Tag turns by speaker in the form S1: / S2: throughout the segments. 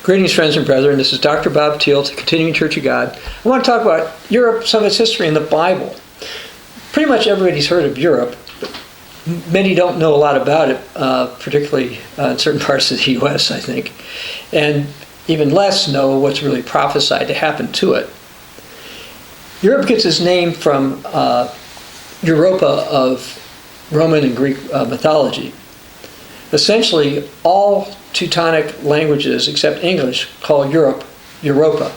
S1: Greetings, friends and brethren. This is Dr. Bob Thiel, the Continuing Church of God. I want to talk about Europe, some of its history in the Bible. Pretty much everybody's heard of Europe, but many don't know a lot about it, particularly in certain parts of the U.S., I think, and even less know what's really prophesied to happen to it. Europe gets its name from Europa of Roman and Greek mythology. Essentially, all Teutonic languages except English call Europe Europa.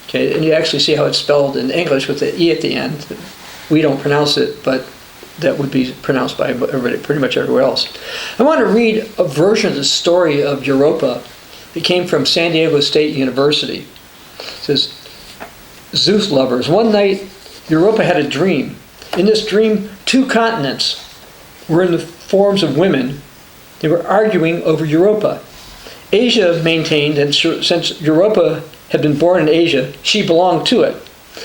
S1: Okay, and you actually see how it's spelled in English with the E at the end. We don't pronounce it, but that would be pronounced by everybody, pretty much everywhere else. I want to read a version of the story of Europa. It came from San Diego State University. It says, Zeus lovers. One night, Europa had a dream. In this dream, two continents were in the forms of women. They were arguing over Europa. Asia maintained, and since Europa had been born in Asia, she belonged to it.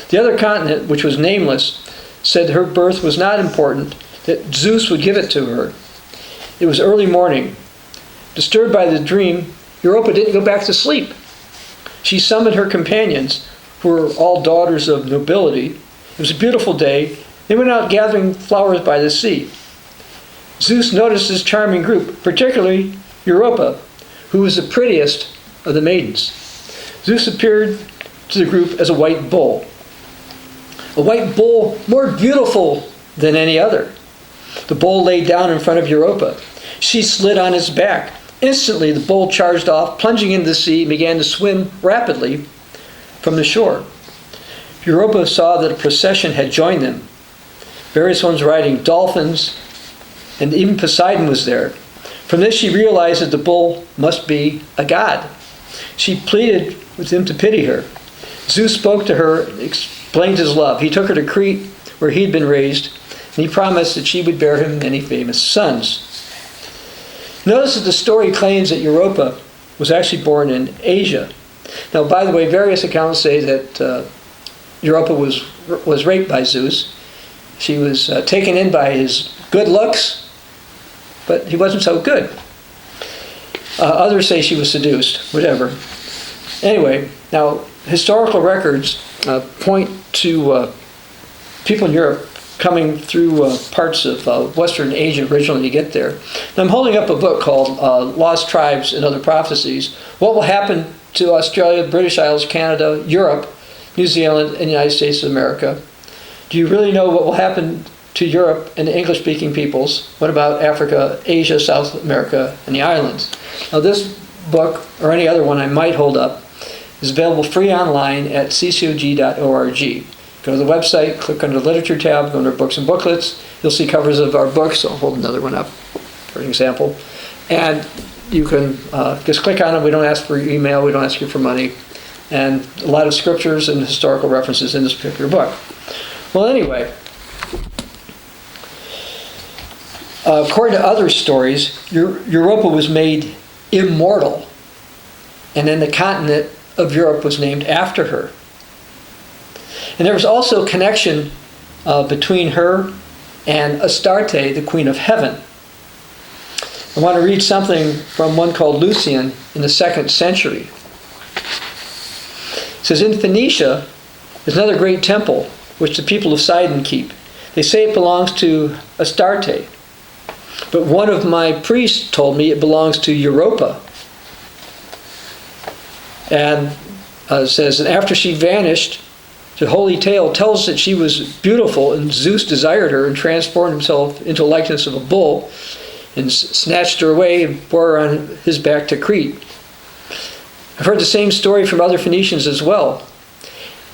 S1: The other continent, which was nameless, said her birth was not important, that Zeus would give it to her. It was early morning. Disturbed by the dream, Europa didn't go back to sleep. She summoned her companions, who were all daughters of nobility. It was a beautiful day. They went out gathering flowers by the sea. Zeus noticed this charming group, particularly Europa, who was the prettiest of the maidens. Zeus appeared to the group as a white bull. A white bull more beautiful than any other. The bull lay down in front of Europa. She slid on his back. Instantly, the bull charged off, plunging into the sea, and began to swim rapidly from the shore. Europa saw that a procession had joined them. Various ones riding dolphins, and even Poseidon was there. From this she realized that the bull must be a god. She pleaded with him to pity her. Zeus spoke to her and explained his love. He took her to Crete, where he had been raised, and he promised that she would bear him many famous sons. Notice that the story claims that Europa was actually born in Asia. Now, by the way, various accounts say that Europa was raped by Zeus. She was taken in by his good looks, but he wasn't so good. Others say she was seduced, whatever. Anyway, now historical records point to people in Europe coming through parts of Western Asia originally to get there. Now, I'm holding up a book called Lost Tribes and Other Prophecies. What will happen to Australia, British Isles, Canada, Europe, New Zealand, and the United States of America? Do you really know what will happen to Europe and the English-speaking peoples? What about Africa, Asia, South America, and the islands? Now, this book, or any other one I might hold up, is available free online at ccog.org. Go to the website, click on the Literature tab, go under Books and Booklets. You'll see covers of our books. I'll hold another one up for an example. And you can just click on it. We don't ask for your email. We don't ask you for money. And a lot of scriptures and historical references in this particular book. Well, anyway, according to other stories, Europa was made immortal, and then the continent of Europe was named after her. And there was also a connection between her and Astarte, the Queen of Heaven. I want to read something from one called Lucian in the 2nd century. It says, in Phoenicia is another great temple, which the people of Sidon keep. They say it belongs to Astarte, but one of my priests told me it belongs to Europa. And says, and after she vanished, the holy tale tells that she was beautiful, and Zeus desired her and transformed himself into a likeness of a bull, and snatched her away and bore her on his back to Crete. I've heard the same story from other Phoenicians as well.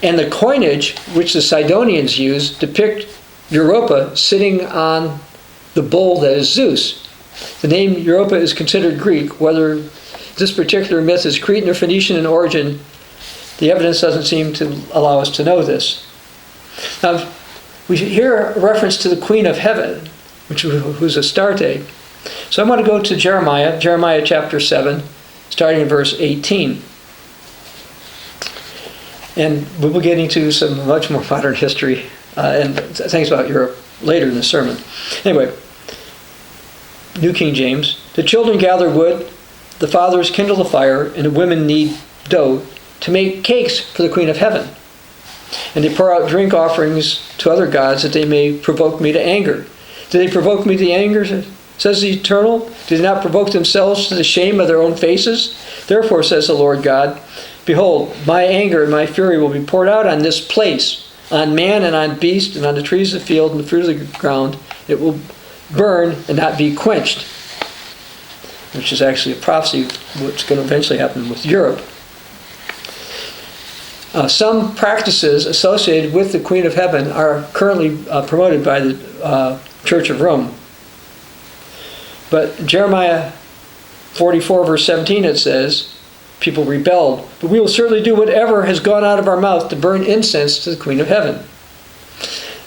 S1: And the coinage which the Sidonians use depict Europa sitting on the bull that is Zeus. The name Europa is considered Greek. Whether this particular myth is Cretan or Phoenician in origin, the evidence doesn't seem to allow us to know this. Now, we hear a reference to the Queen of Heaven, who's Astarte. So I want to go to Jeremiah chapter 7, starting in verse 18. And we'll be getting to some much more modern history and things about Europe later in the sermon. Anyway, New King James. The children gather wood, the fathers kindle the fire, and the women knead dough to make cakes for the Queen of Heaven. And they pour out drink offerings to other gods that they may provoke me to anger. Do they provoke me to anger, says the Eternal? Do they not provoke themselves to the shame of their own faces? Therefore, says the Lord God, behold, my anger and my fury will be poured out on this place, on man and on beast and on the trees of the field and the fruit of the ground. It will burn and not be quenched. Which is actually a prophecy of what's going to eventually happen with Europe. Some practices associated with the Queen of Heaven are currently promoted by the Church of Rome. But Jeremiah 44 verse 17 it says, people rebelled, but we will certainly do whatever has gone out of our mouth to burn incense to the Queen of Heaven.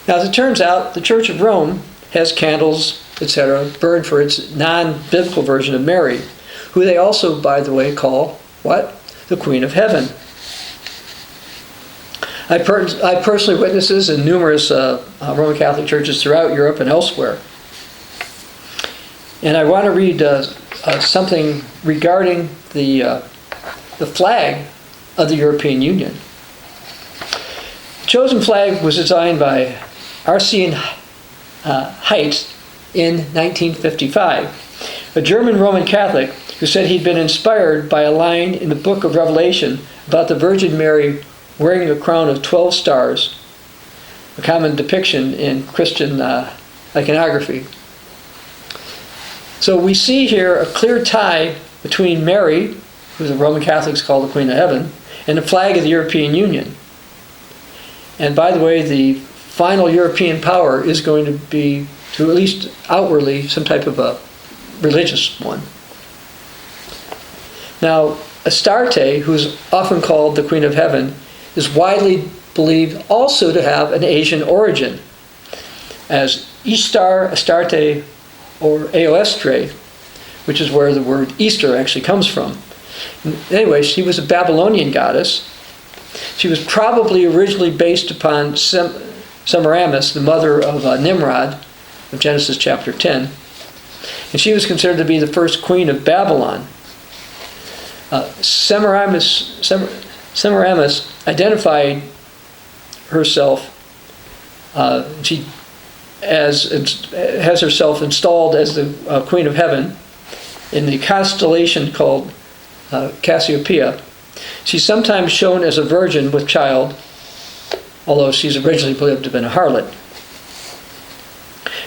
S1: Now as it turns out, the Church of Rome has candles, etc., burned for its non-biblical version of Mary, who they also, by the way, call, what? The Queen of Heaven. I personally witnessed this in numerous Roman Catholic churches throughout Europe and elsewhere. And I want to read something regarding the flag of the European Union. The chosen flag was designed by Arsene Heitz in 1955, a German Roman Catholic who said he'd been inspired by a line in the book of Revelation about the Virgin Mary wearing a crown of 12 stars, a common depiction in Christian iconography. So we see here a clear tie between Mary, who the Roman Catholics call the Queen of Heaven, and the flag of the European Union. And by the way, the final European power is going to be, to at least outwardly, some type of a religious one. Now, Astarte, who's often called the Queen of Heaven, is widely believed also to have an Asian origin, as Ishtar, Astarte, or Eostre, which is where the word Easter actually comes from. Anyway, she was a Babylonian goddess. She was probably originally based upon Semiramis, the mother of Nimrod, of Genesis chapter 10. And she was considered to be the first queen of Babylon. Semiramis identified herself, she has herself installed as the Queen of Heaven in the constellation called Cassiopeia. She's sometimes shown as a virgin with child, although she's originally believed to have been a harlot.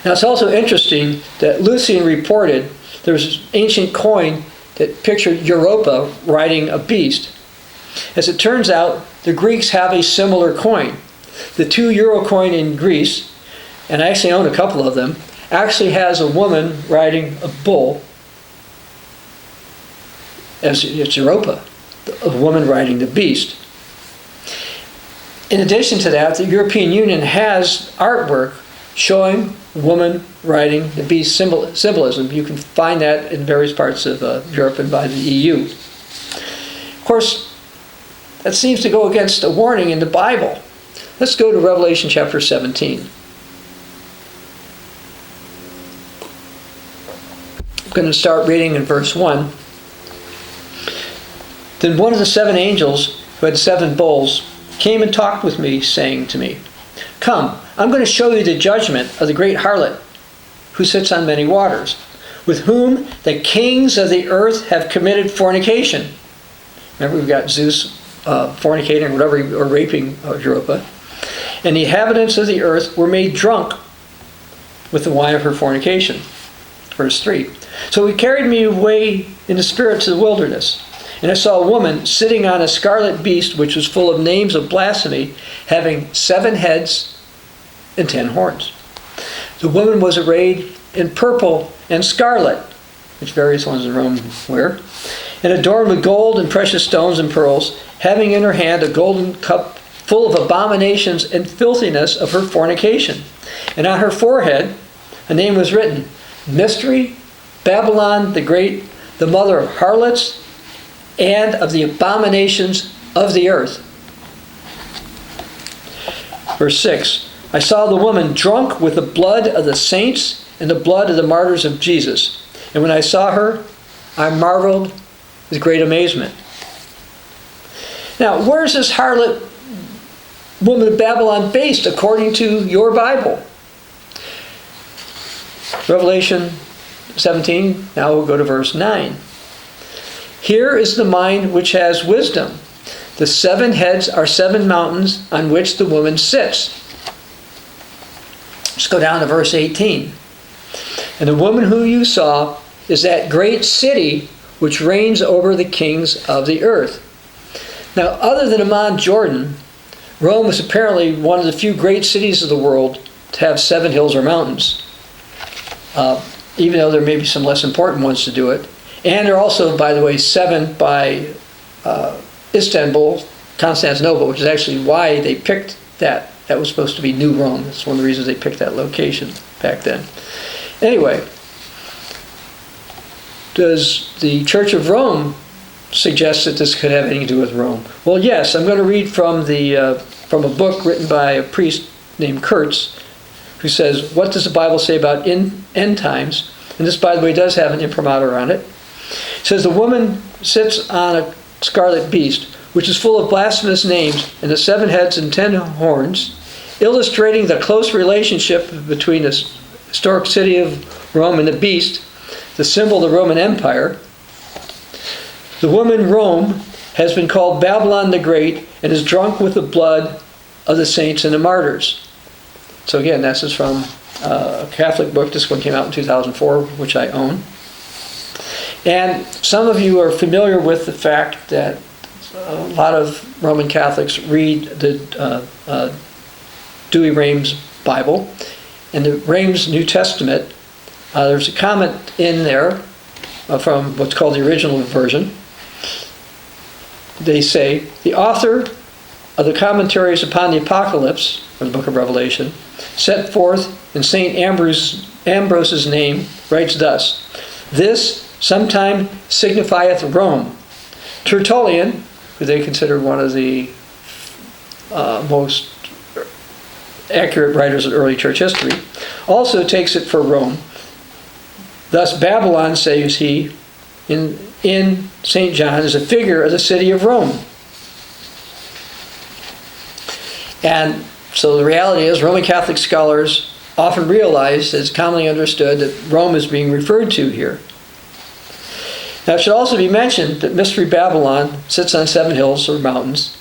S1: Now it's also interesting that Lucian reported there was an ancient coin that pictured Europa riding a beast. As it turns out, the Greeks have a similar coin. The 2 euro coin in Greece, and I actually own a couple of them, actually has a woman riding a bull as it's Europa, a woman riding the beast. In addition to that, the European Union has artwork showing a woman riding the beast symbolism. You can find that in various parts of Europe and by the EU. Of course, that seems to go against a warning in the Bible. Let's go to Revelation chapter 17. I'm going to start reading in verse 1. Then one of the 7 angels who had 7 bowls came and talked with me, saying to me, "Come, I'm going to show you the judgment of the great harlot who sits on many waters, with whom the kings of the earth have committed fornication." Remember, we've got Zeus fornicating or whatever, or raping Europa. "And the inhabitants of the earth were made drunk with the wine of her fornication." Verse 3. "So he carried me away in the spirit to the wilderness. And I saw a woman sitting on a scarlet beast, which was full of names of blasphemy, having 7 heads and 10 horns. The woman was arrayed in purple and scarlet," which various ones in Rome wear, "and adorned with gold and precious stones and pearls, having in her hand a golden cup full of abominations and filthiness of her fornication. And on her forehead a name was written, Mystery, Babylon the Great, the mother of harlots, and of the abominations of the earth." Verse 6. "I saw the woman drunk with the blood of the saints and the blood of the martyrs of Jesus. And when I saw her, I marveled with great amazement. Now, where's this harlot woman of Babylon based according to your Bible? Revelation 17, now we'll go to verse 9. Here is the mind which has wisdom. The 7 heads are 7 mountains on which the woman sits. Let's go down to verse 18. And the woman who you saw is that great city which reigns over the kings of the earth. Now, other than Amman, Jordan, Rome was apparently one of the few great cities of the world to have 7 hills or mountains, even though there may be some less important ones to do it. And there are also, by the way, 7 by Istanbul, Constantinople, which is actually why they picked that. That was supposed to be New Rome. That's one of the reasons they picked that location back then. Anyway, does the Church of Rome suggest that this could have anything to do with Rome? Well, yes. I'm going to read from a book written by a priest named Kurtz, who says, what does the Bible say about end times? And this, by the way, does have an imprimatur on it. It says, the woman sits on a scarlet beast, which is full of blasphemous names, and the 7 heads and 10 horns, illustrating the close relationship between the historic city of Rome and the beast, the symbol of the Roman Empire. The woman Rome has been called Babylon the Great and is drunk with the blood of the saints and the martyrs. So again, this is from a Catholic book. This one came out in 2004, which I own. And some of you are familiar with the fact that a lot of Roman Catholics read the Dewey Rheims Bible. In the Rheims New Testament, there's a comment in there from what's called the original version. They say, the author of the commentaries upon the Apocalypse, or the book of Revelation, set forth in St. Ambrose's name, writes thus, this sometime signifieth Rome. Tertullian, who they consider one of the most accurate writers of early church history, also takes it for Rome. Thus Babylon, says he, in St. John, is a figure of the city of Rome. And so the reality is Roman Catholic scholars often realize, it's commonly understood, that Rome is being referred to here. Now it should also be mentioned that Mystery Babylon sits on 7 hills or mountains.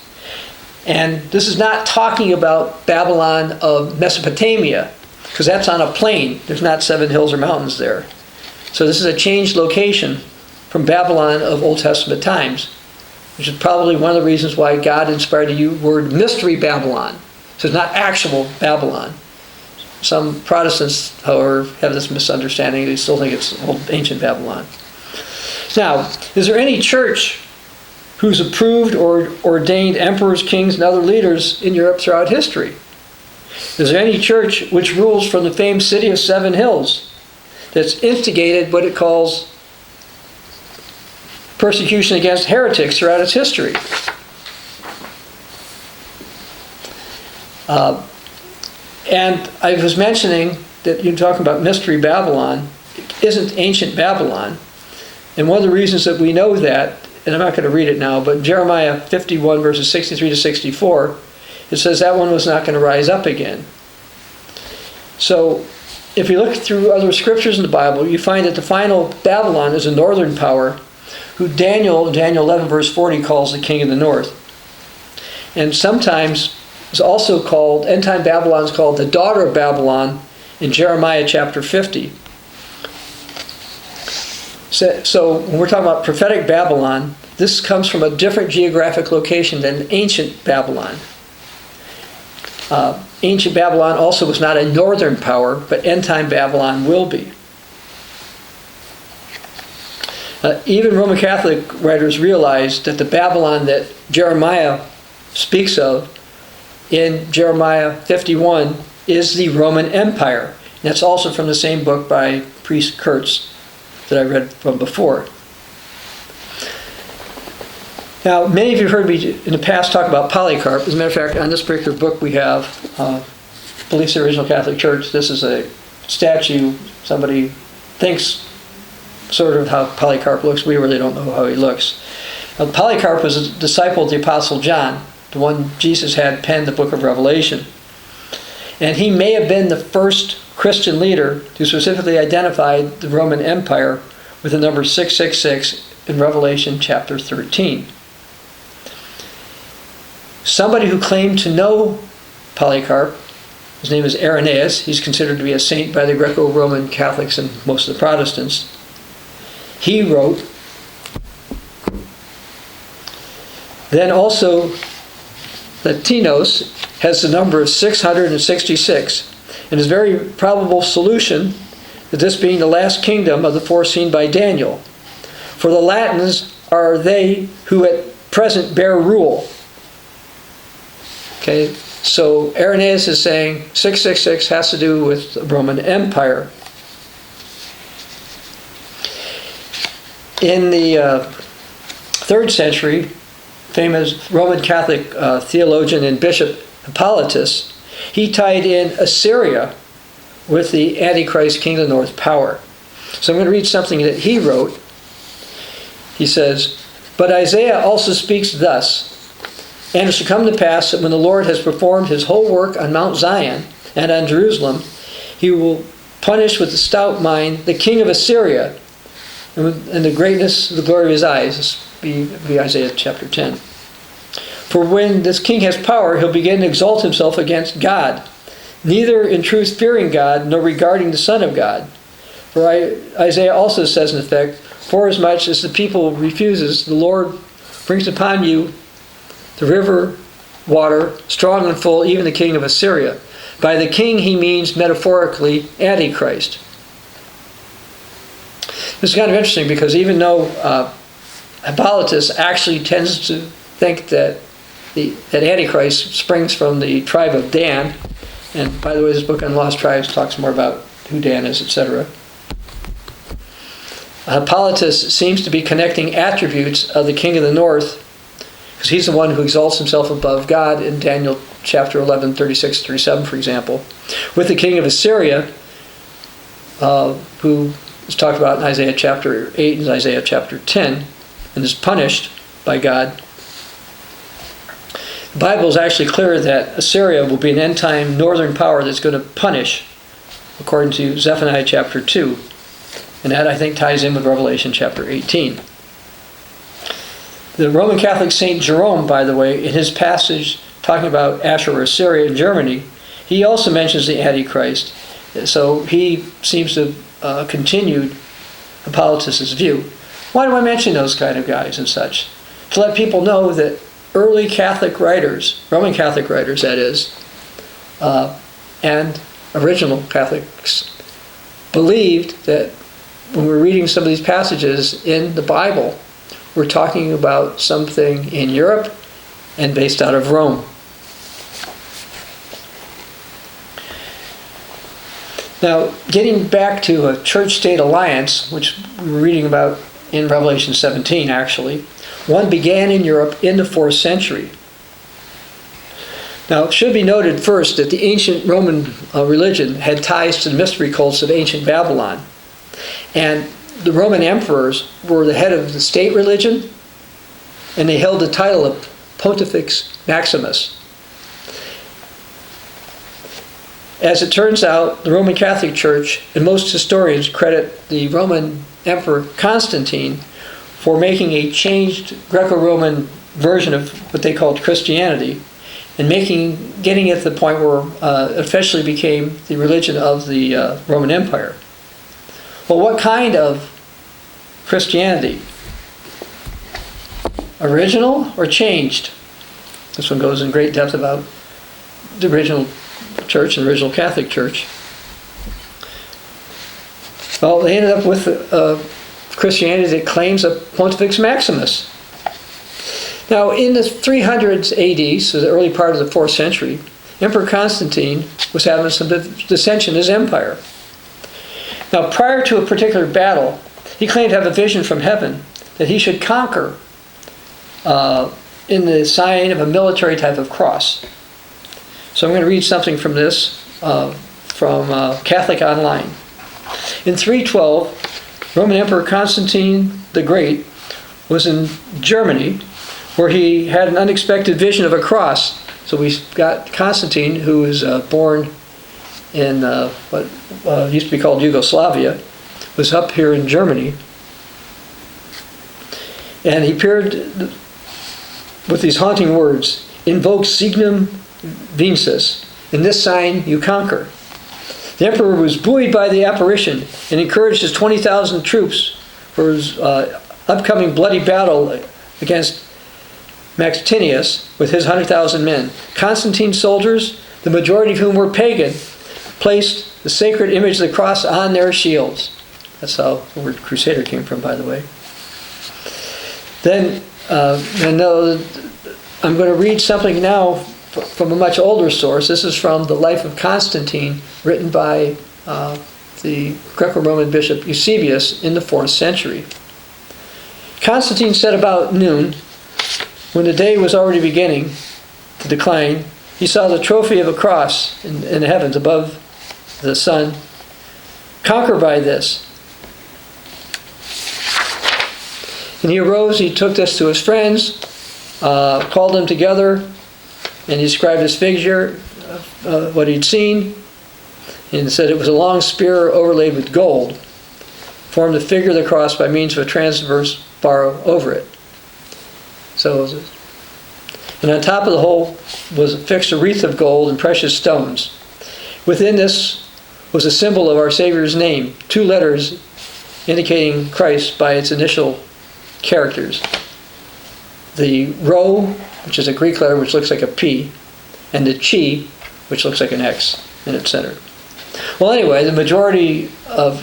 S1: And this is not talking about Babylon of Mesopotamia, because that's on a plain. There's not 7 hills or mountains there. So this is a changed location from Babylon of Old Testament times, which is probably one of the reasons why God inspired the word Mystery Babylon. So it's not actual Babylon. Some Protestants, however, have this misunderstanding. They still think it's old ancient Babylon. Now, is there any church who's approved or ordained emperors, kings, and other leaders in Europe throughout history? Is there any church which rules from the famed city of 7 hills that's instigated what it calls persecution against heretics throughout its history? And I was mentioning that you're talking about Mystery Babylon. It isn't ancient Babylon. And one of the reasons that we know that, and I'm not going to read it now, but Jeremiah 51 verses 63 to 64, it says that one was not going to rise up again. So if you look through other scriptures in the Bible, you find that the final Babylon is a northern power who Daniel 11 verse 40 calls the king of the north. And sometimes is also called, end time Babylon is called the daughter of Babylon in Jeremiah chapter 50. So when we're talking about prophetic Babylon, this comes from a different geographic location than ancient Babylon. Ancient Babylon also was not a northern power, but end-time Babylon will be. Even Roman Catholic writers realized that the Babylon that Jeremiah speaks of in Jeremiah 51 is the Roman Empire. And that's also from the same book by priest Kurtz that I read from before. Now, many of you have heard me in the past talk about Polycarp. As a matter of fact, on this particular book we have Beliefs of the Original Catholic Church. This is a statue somebody thinks sort of how Polycarp looks. We really don't know how he looks. Polycarp was a disciple of the Apostle John, the one Jesus had penned the book of Revelation. And he may have been the first Christian leader who specifically identified the Roman Empire with the number 666 in Revelation chapter 13. Somebody who claimed to know Polycarp, his name is Irenaeus. He's considered to be a saint by the Greco-Roman Catholics and most of the Protestants. He wrote, then also Latinos has the number of 666, and is very probable solution that this being the last kingdom of the foreseen by Daniel. For the Latins are they who at present bear rule. Okay, so Irenaeus is saying 666 has to do with the Roman Empire. In the 3rd century, famous Roman Catholic theologian and bishop Hippolytus, he tied in Assyria with the Antichrist king of the north power. So I'm going to read something that he wrote. He says, but Isaiah also speaks thus, and it shall come to pass that when the Lord has performed his whole work on Mount Zion and on Jerusalem, he will punish with a stout mind the king of Assyria, and the greatness of the glory of his eyes. This be Isaiah chapter 10. For when this king has power, he'll begin to exalt himself against God, neither in truth fearing God, nor regarding the Son of God. For Isaiah also says in effect, forasmuch as the people refuses, the Lord brings upon you the river water, strong and full, even the king of Assyria. By the king he means metaphorically Antichrist. This is kind of interesting because even though Hippolytus actually tends to think that that Antichrist springs from the tribe of Dan, and by the way, this book on lost tribes talks more about who Dan is, etc. Hippolytus seems to be connecting attributes of the king of the north, because he's the one who exalts himself above God in Daniel chapter 11, 36, 37, for example, with the king of Assyria, who is talked about in Isaiah chapter 8 and Isaiah chapter 10, and is punished by God. The Bible is actually clear that Assyria will be an end-time northern power that's going to punish, according to Zephaniah chapter 2. And that, I think, ties in with Revelation chapter 18. The Roman Catholic Saint Jerome, by the way, in his passage talking about Ashur or Assyria in Germany, he also mentions the Antichrist. So he seems to have continued Hippolytus' view. Why do I mention those kind of guys and such? To let people know that early Catholic writers, Roman Catholic writers that is, and original Catholics, believed that when we're reading some of these passages in the Bible, we're talking about something in Europe and based out of Rome. Now, getting back to a church-state alliance, which we were reading about in Revelation 17, actually, one began in Europe in the 4th century. Now, it should be noted first that the ancient Roman religion had ties to the mystery cults of ancient Babylon. And the Roman emperors were the head of the state religion, and they held the title of Pontifex Maximus. As it turns out, the Roman Catholic Church and most historians credit the Roman Emperor Constantine for making a changed Greco-Roman version of what they called Christianity, and getting it to the point where it officially became the religion of the Roman Empire. Well, what kind of Christianity? Original or changed? This one goes in great depth about the original church and original Catholic Church. Well, they ended up with Christianity that claims a Pontifex Maximus. Now, in the 300s AD, so the early part of the 4th century, Emperor Constantine was having some dissension in his empire. Now, prior to a particular battle, he claimed to have a vision from heaven that he should conquer in the sign of a military type of cross. So I'm going to read something from this, from Catholic Online. In 312, Roman Emperor Constantine the Great was in Germany, where he had an unexpected vision of a cross. So we got Constantine, who was born in what used to be called Yugoslavia, was up here in Germany. And he appeared with these haunting words, "Invoke signum vinces. In this sign you conquer." The emperor was buoyed by the apparition and encouraged his 20,000 troops for his upcoming bloody battle against Maxentius with his 100,000 men. Constantine's soldiers, the majority of whom were pagan, placed the sacred image of the cross on their shields. That's how the word crusader came from, by the way. Then, I'm going to read something now from a much older source. This is from the Life of Constantine, written by the Greco-Roman bishop Eusebius in the 4th century. Constantine said about noon, when the day was already beginning to decline, he saw the trophy of a cross in the heavens above the sun. Conquer by this. And he arose, he took this to his friends, called them together, and he described his figure, what he'd seen, and said it was a long spear overlaid with gold, formed the figure of the cross by means of a transverse bar over it. So, and on top of the whole was affixed a wreath of gold and precious stones. Within this was a symbol of our Savior's name, 2 letters indicating Christ by its initial characters. The rho, which is a Greek letter which looks like a P, and the chi, which looks like an X in its center. Well, anyway, the majority of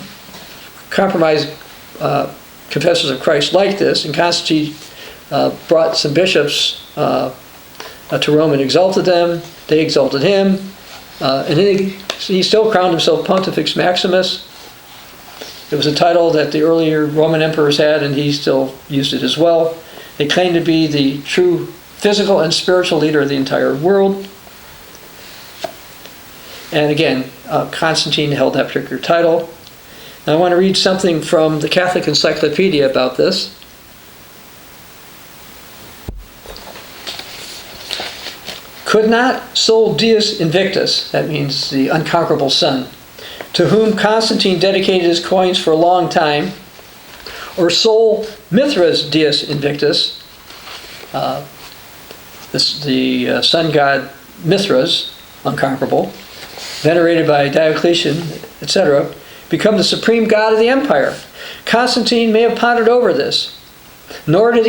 S1: compromised confessors of Christ liked this, and Constantine brought some bishops to Rome and exalted them. They exalted him, and then he still crowned himself Pontifex Maximus. It was a title that the earlier Roman emperors had, and he still used it as well. They claimed to be the true physical and spiritual leader of the entire world. And again, Constantine held that particular title. Now I want to read something from the Catholic Encyclopedia about this. Could not Sol Deus Invictus, that means the unconquerable sun, to whom Constantine dedicated his coins for a long time, or Sol Mithras Deus Invictus, the sun god Mithras, unconquerable, venerated by Diocletian, etc., become the supreme god of the empire. Constantine may have pondered over this, nor had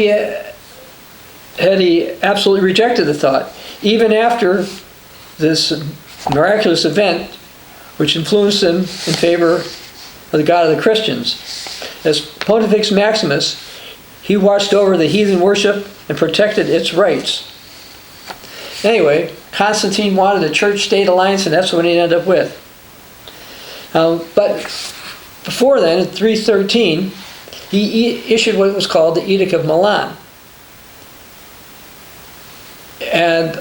S1: he absolutely rejected the thought, even after this miraculous event which influenced him in favor of the God of the Christians. As Pontifex Maximus, he watched over the heathen worship and protected its rights. Anyway, Constantine wanted a church-state alliance, and that's what he ended up with. But before then, in 313, he issued what was called the Edict of Milan. And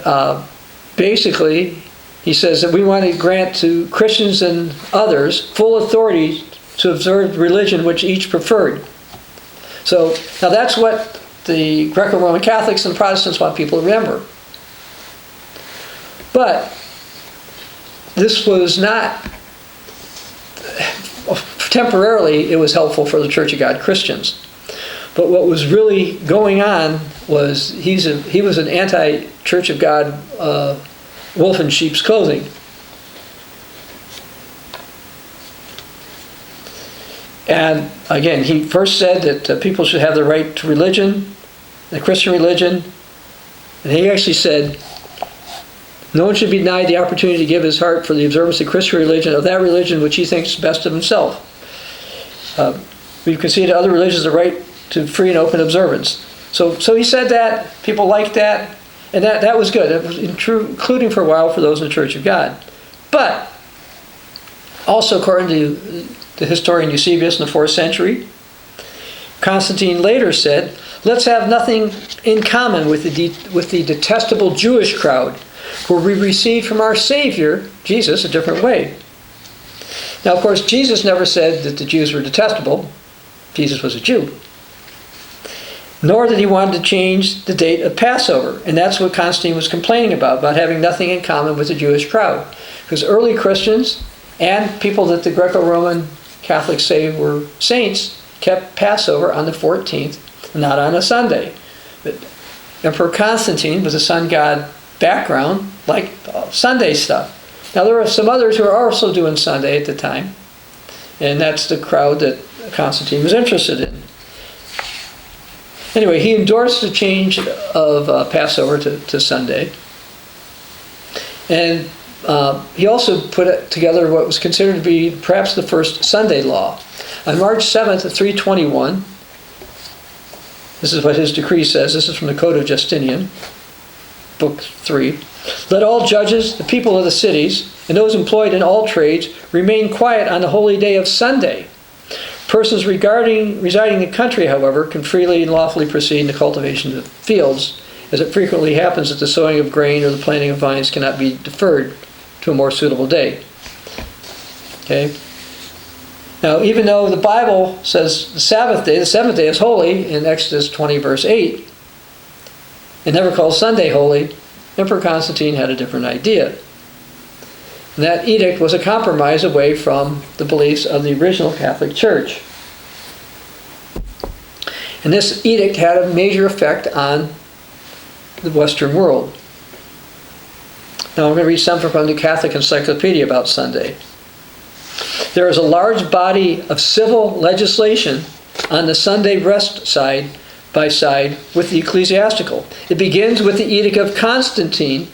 S1: basically, he says that we want to grant to Christians and others full authority to observe religion which each preferred. So, now that's what the Greco-Roman Catholics and Protestants want people to remember. But this was not, temporarily it was helpful for the Church of God Christians. But what was really going on was he was an anti-Church of God wolf in sheep's clothing. And again, he first said that people should have the right to religion, the Christian religion. And he actually said, no one should be denied the opportunity to give his heart for the observance of Christian religion, of that religion which he thinks best of himself. We concede to other religions the right to free and open observance. So he said that, people liked that, and that was good. It was including for a while for those in the Church of God. But, also according to the historian Eusebius in the 4th century, Constantine later said, let's have nothing in common with the detestable Jewish crowd, for we received from our Savior, Jesus, a different way. Now, of course, Jesus never said that the Jews were detestable. Jesus was a Jew. Nor did he want to change the date of Passover. And that's what Constantine was complaining about having nothing in common with the Jewish crowd. Because early Christians and people that the Greco-Roman Catholics say were saints kept Passover on the 14th, not on a Sunday. But Emperor Constantine, with a sun god background, liked Sunday stuff. Now there were some others who were also doing Sunday at the time. And that's the crowd that Constantine was interested in. Anyway, he endorsed the change of Passover to Sunday. And he also put together what was considered to be perhaps the first Sunday law. On March 7th, 321, this is what his decree says. This is from the Code of Justinian, Book 3. Let all judges, the people of the cities, and those employed in all trades remain quiet on the holy day of Sunday. Persons residing in the country, however, can freely and lawfully proceed in the cultivation of fields, as it frequently happens that the sowing of grain or the planting of vines cannot be deferred to a more suitable day. Okay? Now, even though the Bible says the seventh day is holy in Exodus 20, verse 8, it never calls Sunday holy, Emperor Constantine had a different idea. And that edict was a compromise away from the beliefs of the original Catholic Church. And this edict had a major effect on the Western world. Now I'm going to read something from the Catholic Encyclopedia about Sunday. There is a large body of civil legislation on the Sunday rest side by side with the ecclesiastical. It begins with the Edict of Constantine,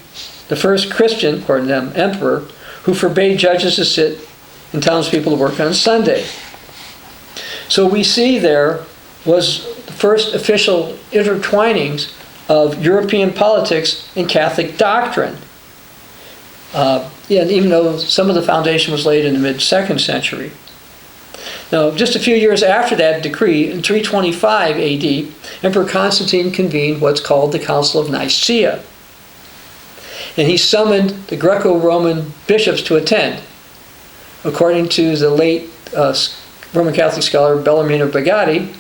S1: the first Christian, according to them, emperor, who forbade judges to sit and townspeople to work on Sunday. So we see there was the first official intertwinings of European politics and Catholic doctrine. Even though some of the foundation was laid in the mid-2nd century. Now, just a few years after that decree, in 325 AD, Emperor Constantine convened what's called the Council of Nicaea. And he summoned the Greco-Roman bishops to attend. According to the late Roman Catholic scholar Bellarmino Bagatti,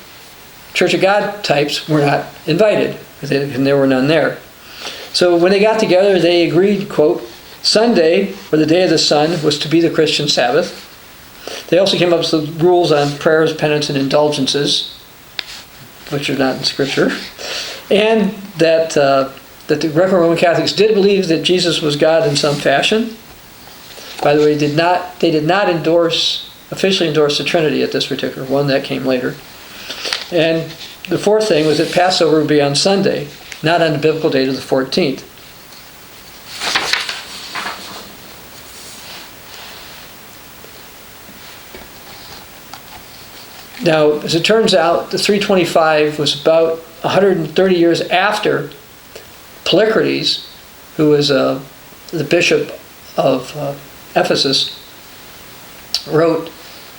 S1: Church of God types were not invited, and there were none there. So when they got together, they agreed, quote, Sunday, or the day of the sun, was to be the Christian Sabbath. They also came up with the rules on prayers, penance, and indulgences, which are not in Scripture, and that the Greco-Roman Catholics did believe that Jesus was God in some fashion. By the way, they did not officially endorse the Trinity at this particular one. That came later. And the fourth thing was that Passover would be on Sunday, not on the biblical date of the 14th. Now, as it turns out, the 325 was about 130 years after Polycrates, who was the bishop of Ephesus, wrote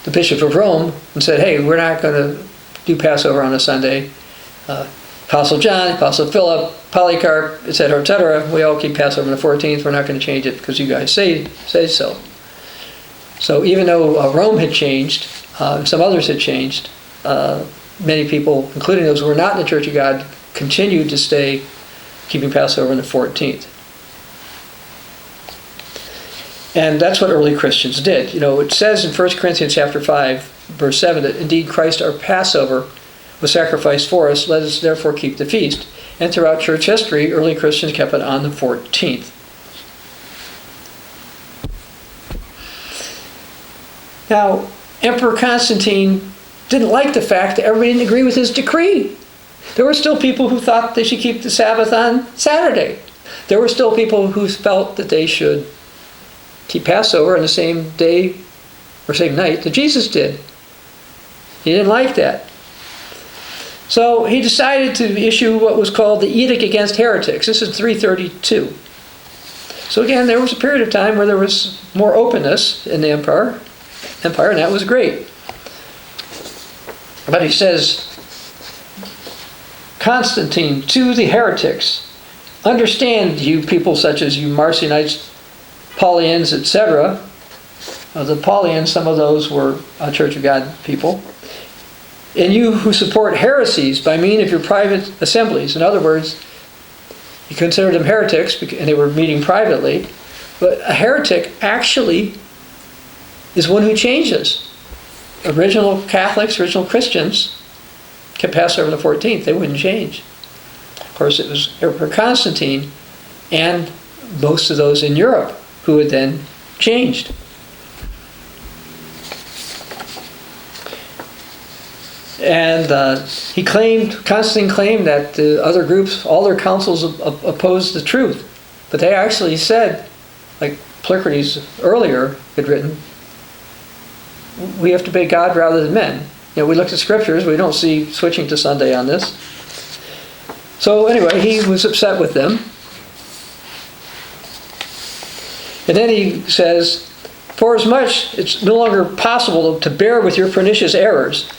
S1: the bishop of Rome and said, hey, we're not going to do Passover on a Sunday. Apostle John, Apostle Philip, Polycarp, etc., we all keep Passover on the 14th. We're not going to change it because you guys say so. So even though Rome had changed, some others had changed, many people, including those who were not in the Church of God, continued to stay keeping Passover on the 14th. And that's what early Christians did. You know, it says in 1 Corinthians chapter 5, verse 7, that indeed Christ our Passover was sacrificed for us, let us therefore keep the feast. And throughout church history, early Christians kept it on the 14th. Now, Emperor Constantine didn't like the fact that everybody didn't agree with his decree. There were still people who thought they should keep the Sabbath on Saturday. There were still people who felt that they should keep Passover on the same day or same night that Jesus did. He didn't like that. So he decided to issue what was called the Edict Against Heretics. This is 332. So again, there was a period of time where there was more openness in the empire, and that was great. But he says, Constantine, to the heretics, understand, you people such as you Marcionites, Paulians, etc. The Paulians, some of those were Church of God people. And you who support heresies by means of your private assemblies. In other words, you consider them heretics, and they were meeting privately. But a heretic actually is one who changes. Original Catholics, original Christians, kept Passover on the 14th. They wouldn't change. Of course, it was Emperor Constantine and most of those in Europe who had then changed. And Constantine claimed that the other groups, all their councils opposed the truth. But they actually said, like Plicarides earlier had written, we have to obey God rather than men. We looked at scriptures, we don't see switching to Sunday on this. So anyway, he was upset with them. And then he says, for as much it's no longer possible to bear with your pernicious errors.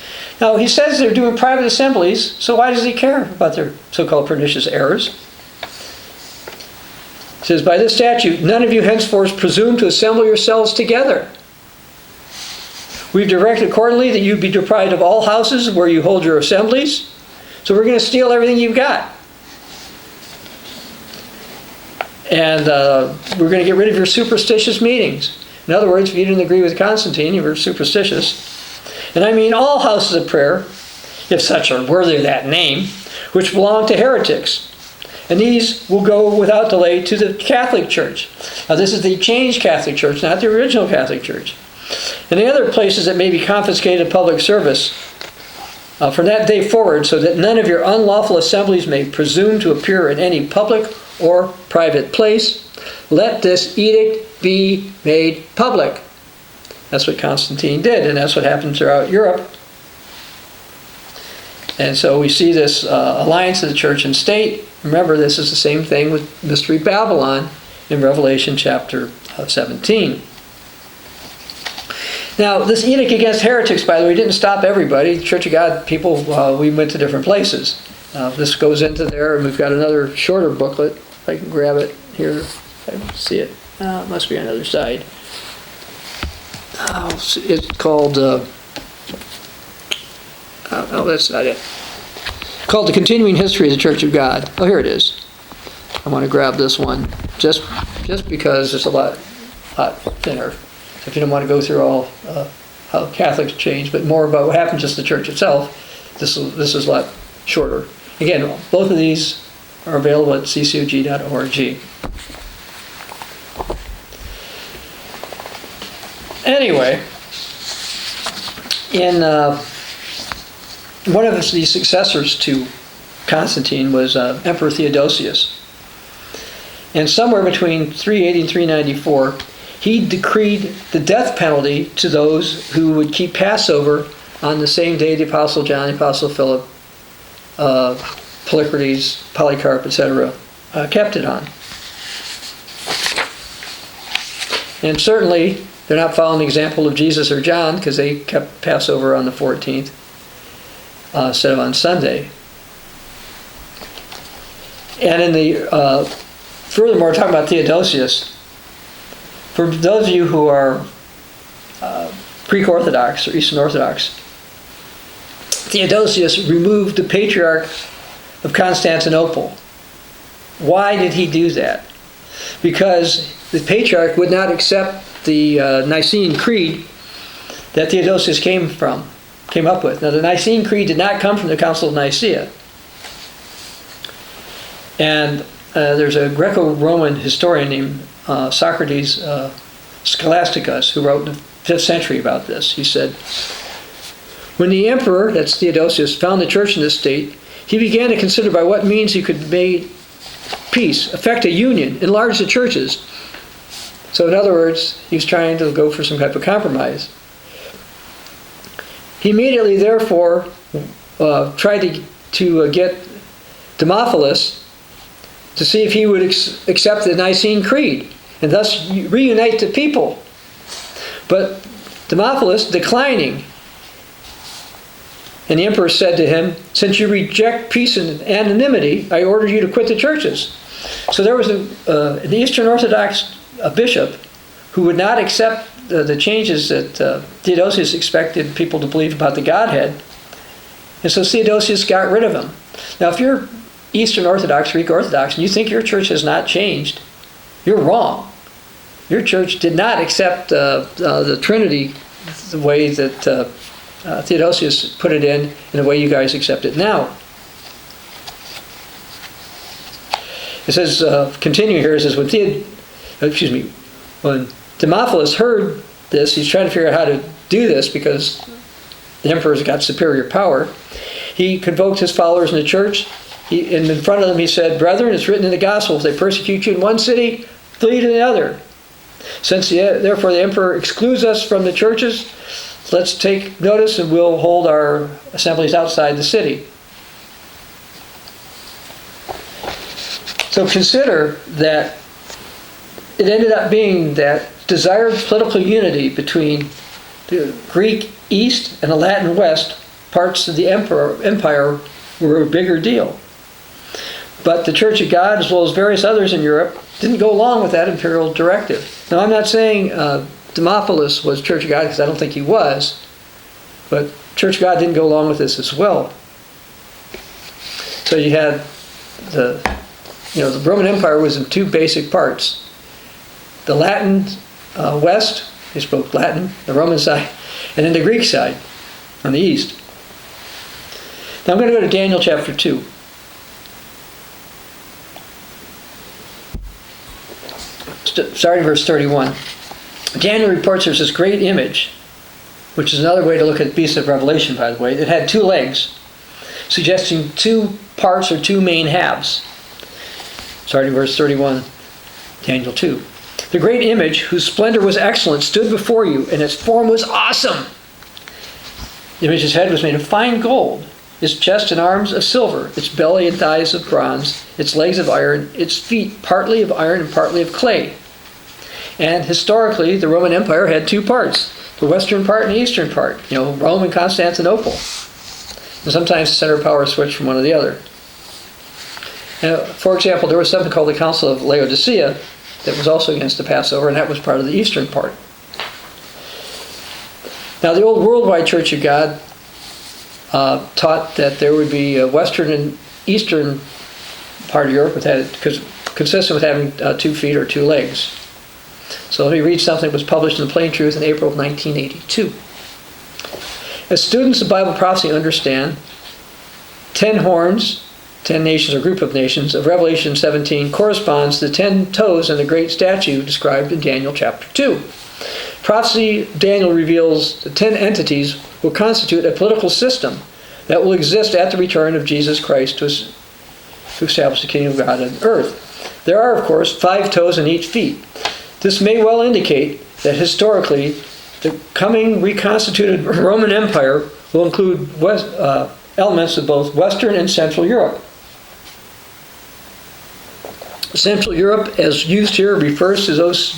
S1: Now, he says they're doing private assemblies, so why does he care about their so-called pernicious errors? He says, by this statute, none of you henceforth presume to assemble yourselves together. We've directed accordingly that you be deprived of all houses where you hold your assemblies, so we're going to steal everything you've got. And we're going to get rid of your superstitious meetings. In other words, if you didn't agree with Constantine, you were superstitious. And I mean all houses of prayer, if such are worthy of that name, which belong to heretics. And these will go without delay to the Catholic Church. Now this is the changed Catholic Church, not the original Catholic Church. And the other places that may be confiscated in public service from that day forward, so that none of your unlawful assemblies may presume to appear in any public or private place, let this edict be made public. That's what Constantine did, and that's what happened throughout Europe. And so we see this alliance of the church and state. Remember, this is the same thing with Mystery Babylon in Revelation chapter 17. Now, this edict against heretics, by the way, didn't stop everybody. The Church of God people, we went to different places. This goes into there, and we've got another shorter booklet. If I can grab it here, I can see it. It must be on the other side. It's called, no, that's not it. Called The Continuing History of the Church of God. Oh, here it is. I want to grab this one just because it's a lot thinner. If you don't want to go through all how Catholics change, but more about what happened just to the church itself, this is a lot shorter. Again, both of these are available at ccog.org. Anyway, in one of the successors to Constantine was Emperor Theodosius. And somewhere between 380 and 394, he decreed the death penalty to those who would keep Passover on the same day the Apostle John, the Apostle Philip, Plicarides, Polycarp, etc. Kept it on. And certainly, they're not following the example of Jesus or John, because they kept Passover on the 14th instead of on Sunday. And in the furthermore, talking about Theodosius, for those of you who are Greek Orthodox or Eastern Orthodox, Theodosius removed the Patriarch of Constantinople. Why did he do that? Because the Patriarch would not accept the Nicene Creed that Theodosius came up with. Now, the Nicene Creed did not come from the Council of Nicaea. And there's a Greco-Roman historian named Socrates Scholasticus who wrote in the 5th century about this. He said, when the emperor, that's Theodosius, found the church in this state, he began to consider by what means he could make peace, effect a union, enlarge the churches. So in other words, he was trying to go for some type of compromise. He immediately, therefore, tried to get Demophilus to see if he would accept the Nicene Creed and thus reunite the people. But Demophilus declining. And the emperor said to him, since you reject peace and anonymity, I order you to quit the churches. So there was an Eastern Orthodox bishop who would not accept the changes that Theodosius expected people to believe about the Godhead. And so Theodosius got rid of him. Now, if you're Eastern Orthodox, Greek Orthodox, and you think your church has not changed, you're wrong. Your church did not accept the Trinity the way that Theodosius put it in the way you guys accept it now. It says, continue here, it says, when Demophilus heard this, he's trying to figure out how to do this because the emperor's got superior power. He convoked his followers in the church. And in front of them he said, "Brethren, it's written in the gospel, if they persecute you in one city, flee to the other. Since therefore the emperor excludes us from the churches, let's take notice and we'll hold our assemblies outside the city." So consider that it ended up being that desired political unity between the Greek East and the Latin West parts of the empire were a bigger deal. But the Church of God, as well as various others in Europe, didn't go along with that imperial directive. Now, I'm not saying Demophilus was Church of God, because I don't think he was, but Church of God didn't go along with this as well. So you had the Roman Empire was in two basic parts. The Latin West, they spoke Latin, the Roman side, and then the Greek side on the east. Now I'm going to go to Daniel chapter 2. Starting verse 31. Daniel reports there's this great image, which is another way to look at the beast of Revelation, by the way. It had two legs, suggesting two parts or two main halves. Starting verse 31, Daniel 2. The great image, whose splendor was excellent, stood before you, and its form was awesome. The image's head was made of fine gold, its chest and arms of silver, its belly and thighs of bronze, its legs of iron, its feet partly of iron and partly of clay. And historically, the Roman Empire had two parts, the western part and the eastern part, Rome and Constantinople. And sometimes the center of power switched from one to the other. Now, for example, there was something called the Council of Laodicea that was also against the Passover, and that was part of the eastern part. Now, the old worldwide Church of God taught that there would be a western and eastern part of Europe consistent with having 2 feet or 2 legs. So let me read something that was published in the Plain Truth in April of 1982. As students of Bible prophecy understand, 10 horns, 10 nations or group of nations of Revelation 17 corresponds to the 10 toes in the great statue described in Daniel chapter 2. Prophecy Daniel reveals the 10 entities will constitute a political system that will exist at the return of Jesus Christ to establish the kingdom of God on earth. There are, of course, 5 toes in each feet. This may well indicate that historically the coming reconstituted Roman Empire will include elements of both Western and Central Europe. Central Europe, as used here, refers to those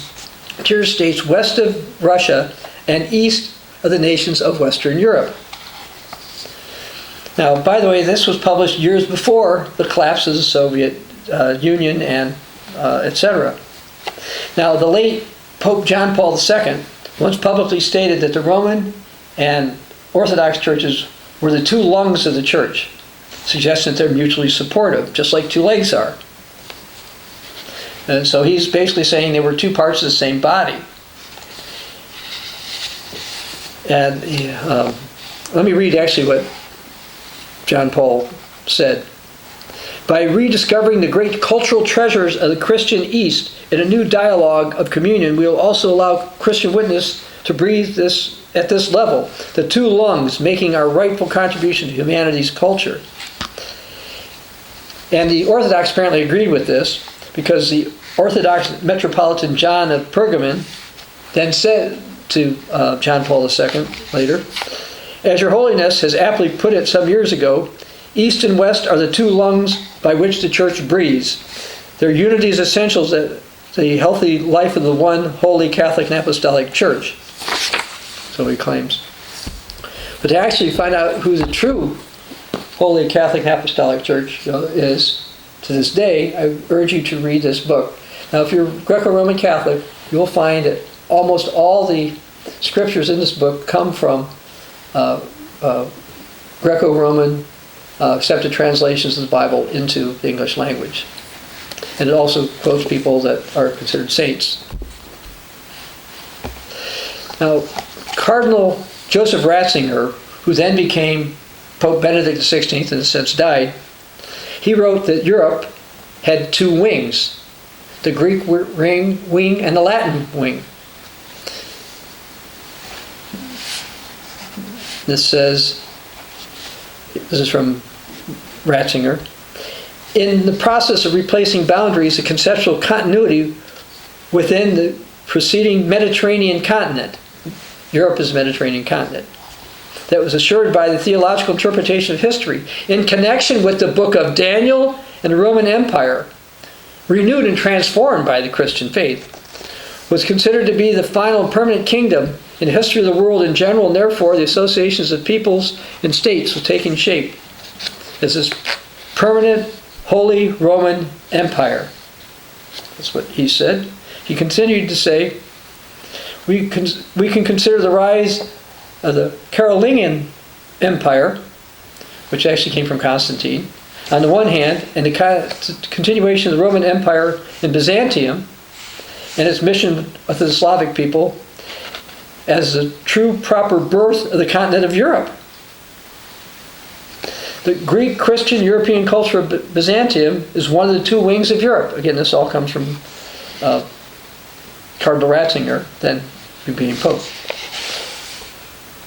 S1: interior states west of Russia and east of the nations of Western Europe. Now, by the way, this was published years before the collapse of the Soviet Union and etc. Now, the late Pope John Paul II once publicly stated that the Roman and Orthodox churches were the 2 lungs of the church, suggesting that they're mutually supportive, just like 2 legs are. And so he's basically saying they were 2 parts of the same body. And let me read actually what John Paul said. By rediscovering the great cultural treasures of the Christian East in a new dialogue of communion, we will also allow Christian witness to breathe this at this level, the 2 lungs making our rightful contribution to humanity's culture. And the Orthodox apparently agreed with this, because the Orthodox Metropolitan John of Pergamon then said to John Paul II later, "As your holiness has aptly put it some years ago, East and West are the 2 lungs by which the church breathes. Their unity is essential to the healthy life of the one holy Catholic and Apostolic Church." So he claims. But to actually find out who the true holy Catholic and Apostolic Church is to this day, I urge you to read this book. Now, if you're Greco-Roman Catholic, you'll find that almost all the scriptures in this book come from Greco-Roman accepted translations of the Bible into the English language. And it also quotes people that are considered saints. Now, Cardinal Joseph Ratzinger, who then became Pope Benedict XVI and since died, he wrote that Europe had two wings, the Greek wing and the Latin wing. This is from Ratzinger. In the process of replacing boundaries, the conceptual continuity within the preceding Mediterranean continent, Europe is a Mediterranean continent, that was assured by the theological interpretation of history in connection with the book of Daniel and the Roman Empire, renewed and transformed by the Christian faith, was considered to be the final and permanent kingdom in the history of the world in general, and therefore the associations of peoples and states was taking shape as this permanent Holy Roman Empire. That's what he said. He continued to say, we can consider the rise of the Carolingian Empire, which actually came from Constantine, on the one hand, and the continuation of the Roman Empire in Byzantium and its mission with the Slavic people as the true proper birth of the continent of Europe. The Greek Christian European culture of Byzantium is one of the two wings of Europe. Again, this all comes from Cardinal Ratzinger, then being Pope.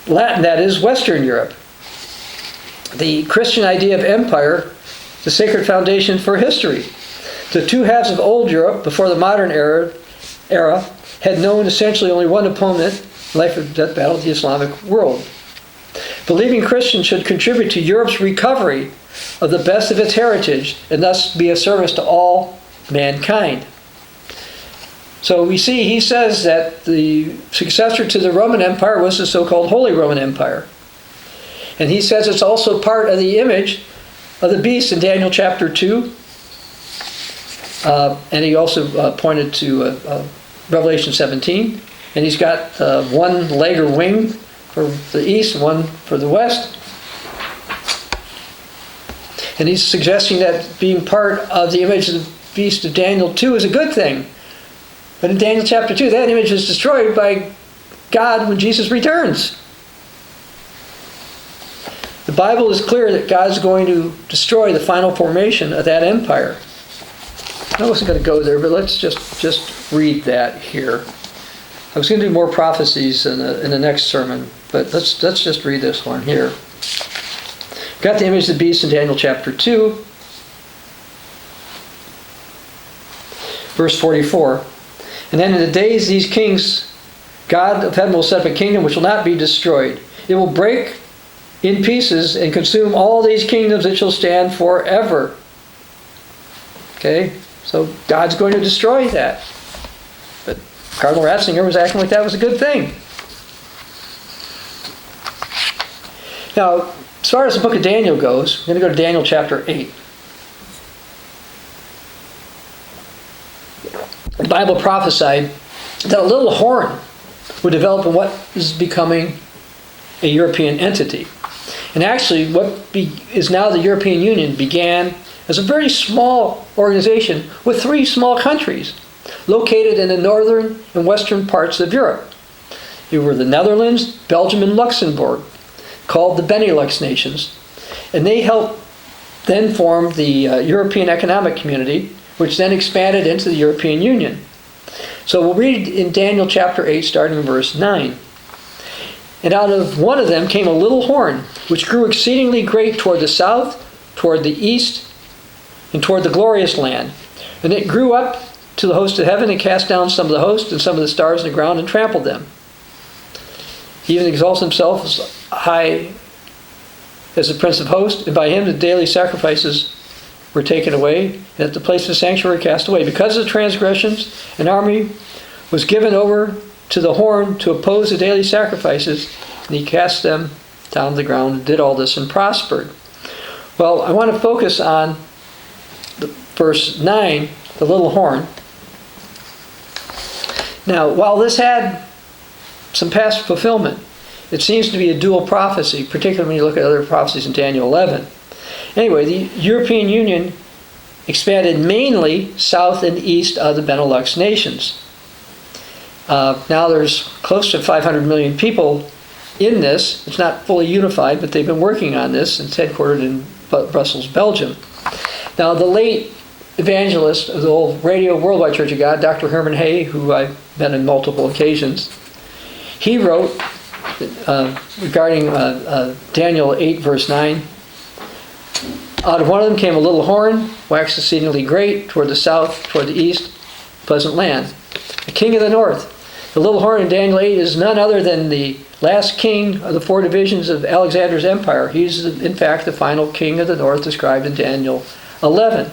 S1: Latin, that is, Western Europe. The Christian idea of empire, the sacred foundation for history. The two halves of old Europe, before the modern era, had known essentially only one opponent, life or death battle, the Islamic world. Believing Christians should contribute to Europe's recovery of the best of its heritage and thus be a service to all mankind. So we see he says that the successor to the Roman Empire was the so-called Holy Roman Empire. And he says it's also part of the image of the beast in Daniel chapter 2. And he also pointed to Revelation 17. And he's got one leg or wing for the east, one for the west. And he's suggesting that being part of the image of the beast of Daniel 2 is a good thing. But in Daniel chapter 2, that image is destroyed by God when Jesus returns. The Bible is clear that God's going to destroy the final formation of that empire. I wasn't going to go there, but let's just read that here. I was going to do more prophecies in the next sermon, but let's just read this one here. Got the image of the beast in Daniel chapter 2, verse 44. And then in the days these kings, God of heaven will set up a kingdom which will not be destroyed. It will break in pieces and consume all these kingdoms. It shall stand forever. Okay? So God's going to destroy that. But Cardinal Ratzinger was acting like that was a good thing. Now, as far as the book of Daniel goes, we're going to go to Daniel chapter 8. The Bible prophesied that a little horn would develop in what is becoming a European entity. And actually, what is now the European Union began as a very small organization with 3 small countries located in the northern and western parts of Europe. They were the Netherlands, Belgium, and Luxembourg, called the Benelux nations. And they helped then form the European Economic Community, which then expanded into the European Union. So we'll read in Daniel chapter 8, starting in verse 9. And out of one of them came a little horn, which grew exceedingly great toward the south, toward the east, and toward the glorious land. And it grew up to the host of heaven and cast down some of the host and some of the stars in the ground and trampled them. He even exalts himself as high as the prince of hosts, and by him the daily sacrifices were taken away, and at the place of the sanctuary cast away. Because of the transgressions, an army was given over to the horn to oppose the daily sacrifices, and he cast them down to the ground and did all this and prospered. Well, I want to focus on verse 9, the little horn. Now, while this had some past fulfillment, It seems to be a dual prophecy, particularly when you look at other prophecies in Daniel 11. Anyway, the European Union expanded mainly south and east of the Benelux nations. Now there's close to 500 million people in this. It's not fully unified, but they've been working on this. It's headquartered in Brussels, Belgium. Now, the late evangelist of the old Radio Worldwide Church of God, Dr. Herman Hay, who I've met on multiple occasions, he wrote regarding Daniel 8, verse 9, out of one of them came a little horn, waxed exceedingly great, toward the south, toward the east, pleasant land. The king of the north. The little horn in Daniel 8 is none other than the last king of the 4 divisions of Alexander's empire. He's, in fact, the final king of the north described in Daniel 11.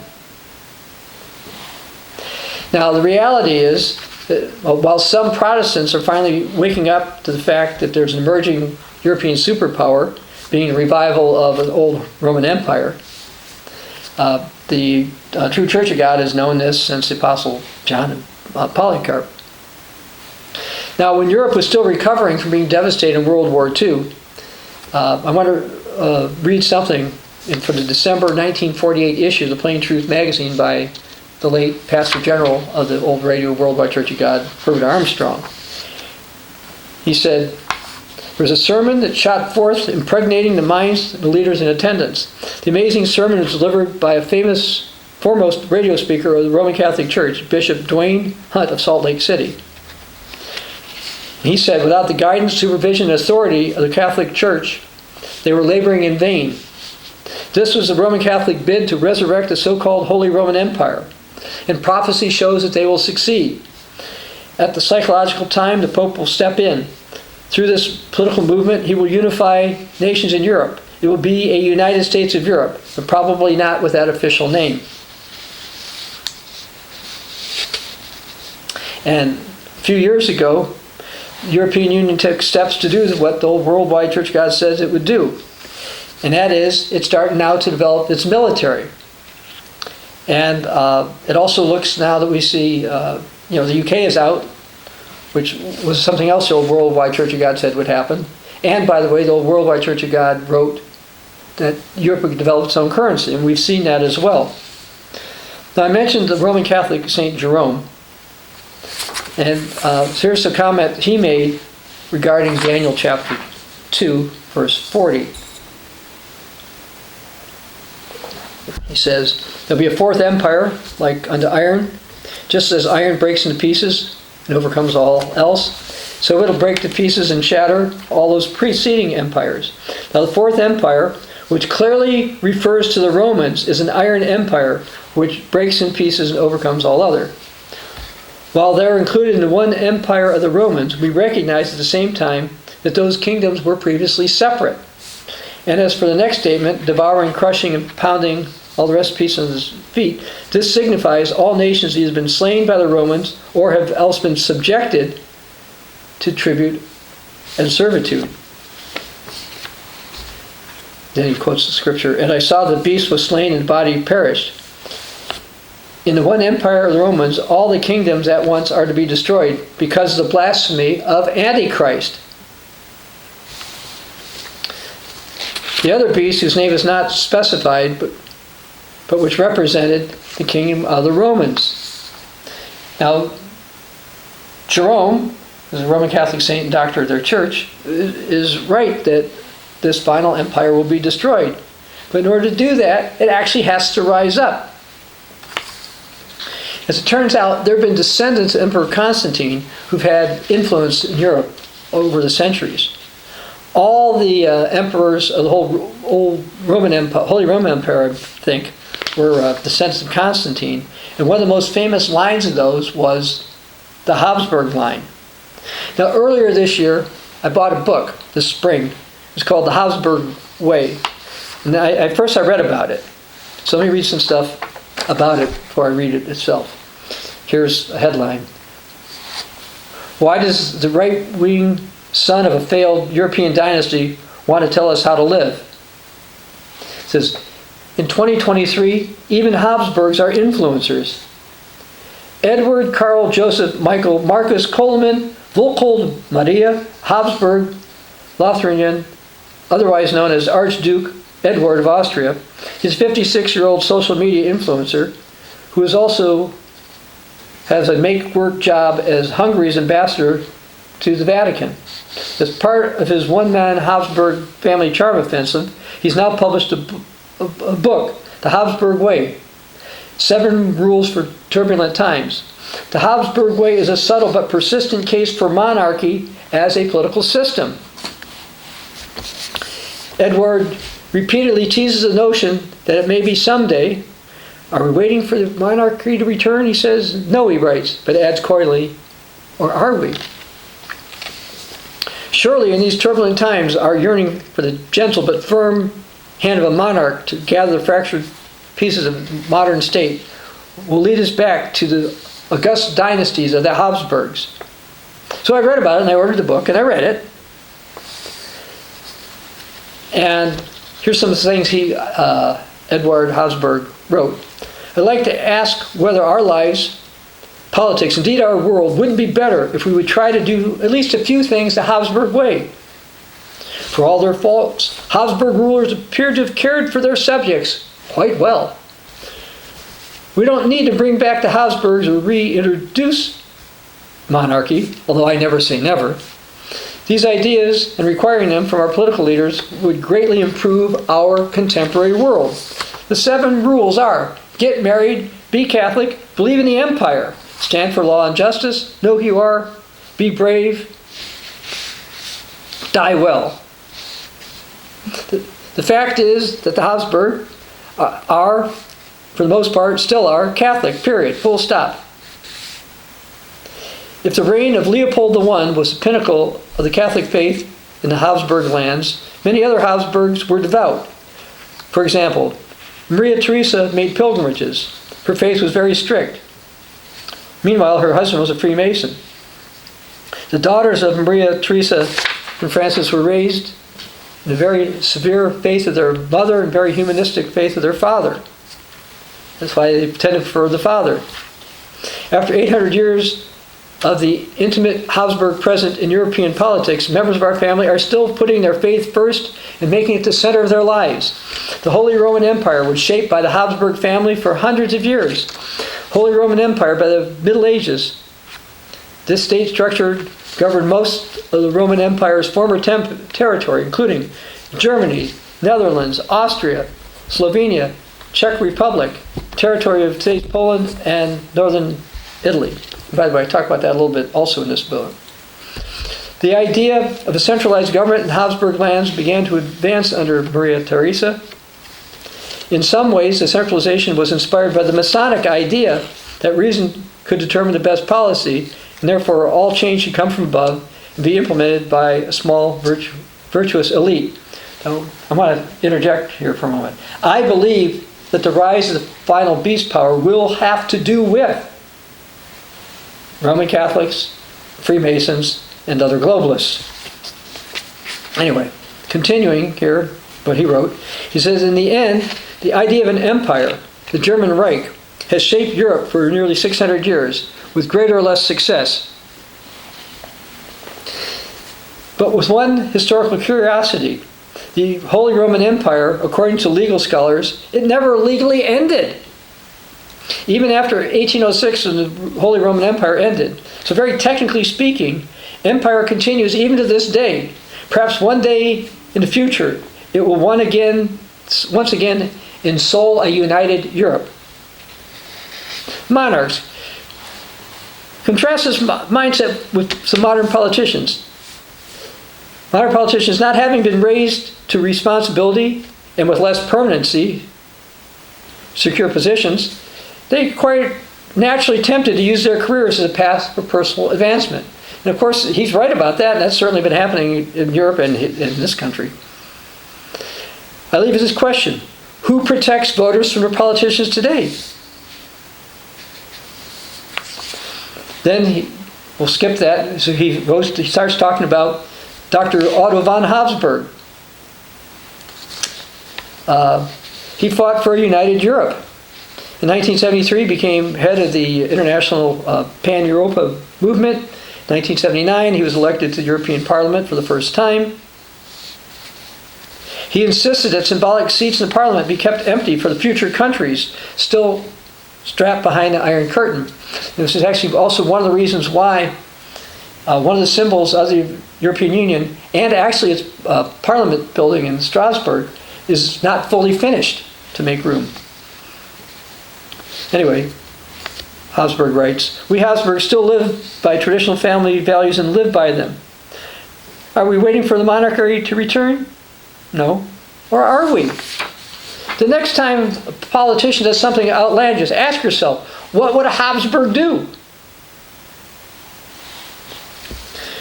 S1: Now, the reality is that while some Protestants are finally waking up to the fact that there's an emerging European superpower, being a revival of an old Roman Empire, the true Church of God has known this since the Apostle John and Polycarp. Now, when Europe was still recovering from being devastated in World War II, I want to read something from the December 1948 issue of the Plain Truth magazine by the late Pastor General of the old Radio Worldwide Church of God, Herbert Armstrong. He said, there was a sermon that shot forth, impregnating the minds of the leaders in attendance. The amazing sermon was delivered by a foremost radio speaker of the Roman Catholic Church, Bishop Dwayne Hunt of Salt Lake City. He said, without the guidance, supervision, and authority of the Catholic Church, they were laboring in vain. This was the Roman Catholic bid to resurrect the so-called Holy Roman Empire, and prophecy shows that they will succeed. At the psychological time, the Pope will step in. Through this political movement, he will unify nations in Europe. It will be a United States of Europe, but probably not with that official name. And a few years ago, the European Union took steps to do what the old Worldwide Church of God says it would do. And that is, it's starting now to develop its military. And it also looks now that we see, the UK is out, which was something else the old Worldwide Church of God said would happen. And by the way, the old Worldwide Church of God wrote that Europe would develop its own currency, and we've seen that as well. Now, I mentioned the Roman Catholic Saint Jerome, and here's a comment he made regarding Daniel chapter 2, verse 40. He says, there'll be a fourth empire, like unto iron, just as iron breaks into pieces and overcomes all else, so it'll break to pieces and shatter all those preceding empires. Now the fourth empire, which clearly refers to the Romans, is an iron empire which breaks in pieces and overcomes all other. While they're included in the one empire of the Romans, we recognize at the same time that those kingdoms were previously separate. And as for the next statement, devouring, crushing, and pounding all the rest pieces of his feet, this signifies all nations either been slain by the Romans or have else been subjected to tribute and servitude. Then he quotes the scripture, and I saw the beast was slain and the body perished. In the one empire of the Romans, all the kingdoms at once are to be destroyed because of the blasphemy of Antichrist. The other beast, whose name is not specified, but which represented the kingdom of the Romans. Now, Jerome, as a Roman Catholic saint and doctor of their church, is right that this final empire will be destroyed. But in order to do that, it actually has to rise up. As it turns out, there have been descendants of Emperor Constantine who've had influence in Europe over the centuries. All the emperors of the whole old Roman Empire, Holy Roman Empire, I think, were descendants of Constantine. And one of the most famous lines of those was the Habsburg line. Now, earlier this year, I bought a book this spring. It's called The Habsburg Way. And at first I read about it. So let me read some stuff about it before I read it itself. Here's a headline. Why does the right-wing son of a failed European dynasty want to tell us how to live? It says, in 2023, even Habsburgs are influencers. Edward, Carl, Joseph, Michael, Marcus, Coleman, Volkold, Maria, Habsburg, Lotharingen, otherwise known as Archduke Eduardo of Austria, his 56-year-old social media influencer, who is also has a make-work job as Hungary's ambassador to the Vatican. As part of his one-man Habsburg family charm offensive, he's now published a book, The Habsburg Way, 7 Rules for Turbulent Times. The Habsburg Way is a subtle but persistent case for monarchy as a political system. Edward repeatedly teases the notion that it may be someday. Are we waiting for the monarchy to return? He says, no, he writes, but adds coyly, or are we? Surely in these turbulent times, our yearning for the gentle but firm hand of a monarch to gather the fractured pieces of modern state will lead us back to the august dynasties of the Habsburgs. So I read about it, and I ordered the book, and I read it. And here's some of the things Eduard Habsburg wrote. I'd like to ask whether our lives, politics, indeed our world, wouldn't be better if we would try to do at least a few things the Habsburg way. For all their faults, Habsburg rulers appear to have cared for their subjects quite well. We don't need to bring back the Habsburgs or reintroduce monarchy, although I never say never. These ideas and requiring them from our political leaders would greatly improve our contemporary world. The 7 rules are: get married, be Catholic, believe in the empire, stand for law and justice, know who you are, be brave, die well. The fact is that the Habsburg are, for the most part, still are Catholic, period, full stop. If the reign of Leopold I was the pinnacle of the Catholic faith in the Habsburg lands, many other Habsburgs were devout. For example, Maria Theresa made pilgrimages. Her faith was very strict. Meanwhile, her husband was a Freemason. The daughters of Maria Theresa and Francis were raised in a very severe faith of their mother and very humanistic faith of their father. That's why they tended for the father. After 800 years of the intimate Habsburg present in European politics, members of our family are still putting their faith first and making it the center of their lives. The Holy Roman Empire was shaped by the Habsburg family for hundreds of years. Holy Roman Empire by the Middle Ages. This state structure governed most of the Roman Empire's former territory, including Germany, Netherlands, Austria, Slovenia, Czech Republic, territory of today's Poland, and northern Italy. By the way, I talk about that a little bit also in this book. The idea of a centralized government in Habsburg lands began to advance under Maria Theresa. In some ways, the centralization was inspired by the Masonic idea that reason could determine the best policy, and therefore all change should come from above and be implemented by a small virtuous elite. Now, I want to interject here for a moment. I believe that the rise of the final beast power will have to do with Roman Catholics, Freemasons, and other globalists. Anyway, continuing here, what he wrote, he says, in the end, the idea of an empire, the German Reich, has shaped Europe for nearly 600 years, with greater or less success. But with one historical curiosity, the Holy Roman Empire, according to legal scholars, it never legally ended. Even after 1806, when the Holy Roman Empire ended. So very technically speaking, empire continues even to this day. Perhaps one day in the future, it will once again ensole a united Europe. Monarchs. Contrast this mindset with some modern politicians. Modern politicians, not having been raised to responsibility and with less permanency, secure positions, they quite naturally tempted to use their careers as a path for personal advancement. And of course, he's right about that, and that's certainly been happening in Europe and in this country. I leave with this question: who protects voters from their politicians today? Then we'll skip that. So he starts talking about Dr. Otto von Habsburg. He fought for a united Europe. In 1973, became head of the International Pan-Europa movement. In 1979, he was elected to the European Parliament for the first time. He insisted that symbolic seats in the parliament be kept empty for the future countries still strapped behind the Iron Curtain. And this is actually also one of the reasons why one of the symbols of the European Union, and actually its parliament building in Strasbourg, is not fully finished to make room. Anyway, Habsburg writes, "We Habsburgs still live by traditional family values and live by them. Are we waiting for the monarchy to return? No. Or are we? The next time a politician does something outlandish, ask yourself, what would a Habsburg do?"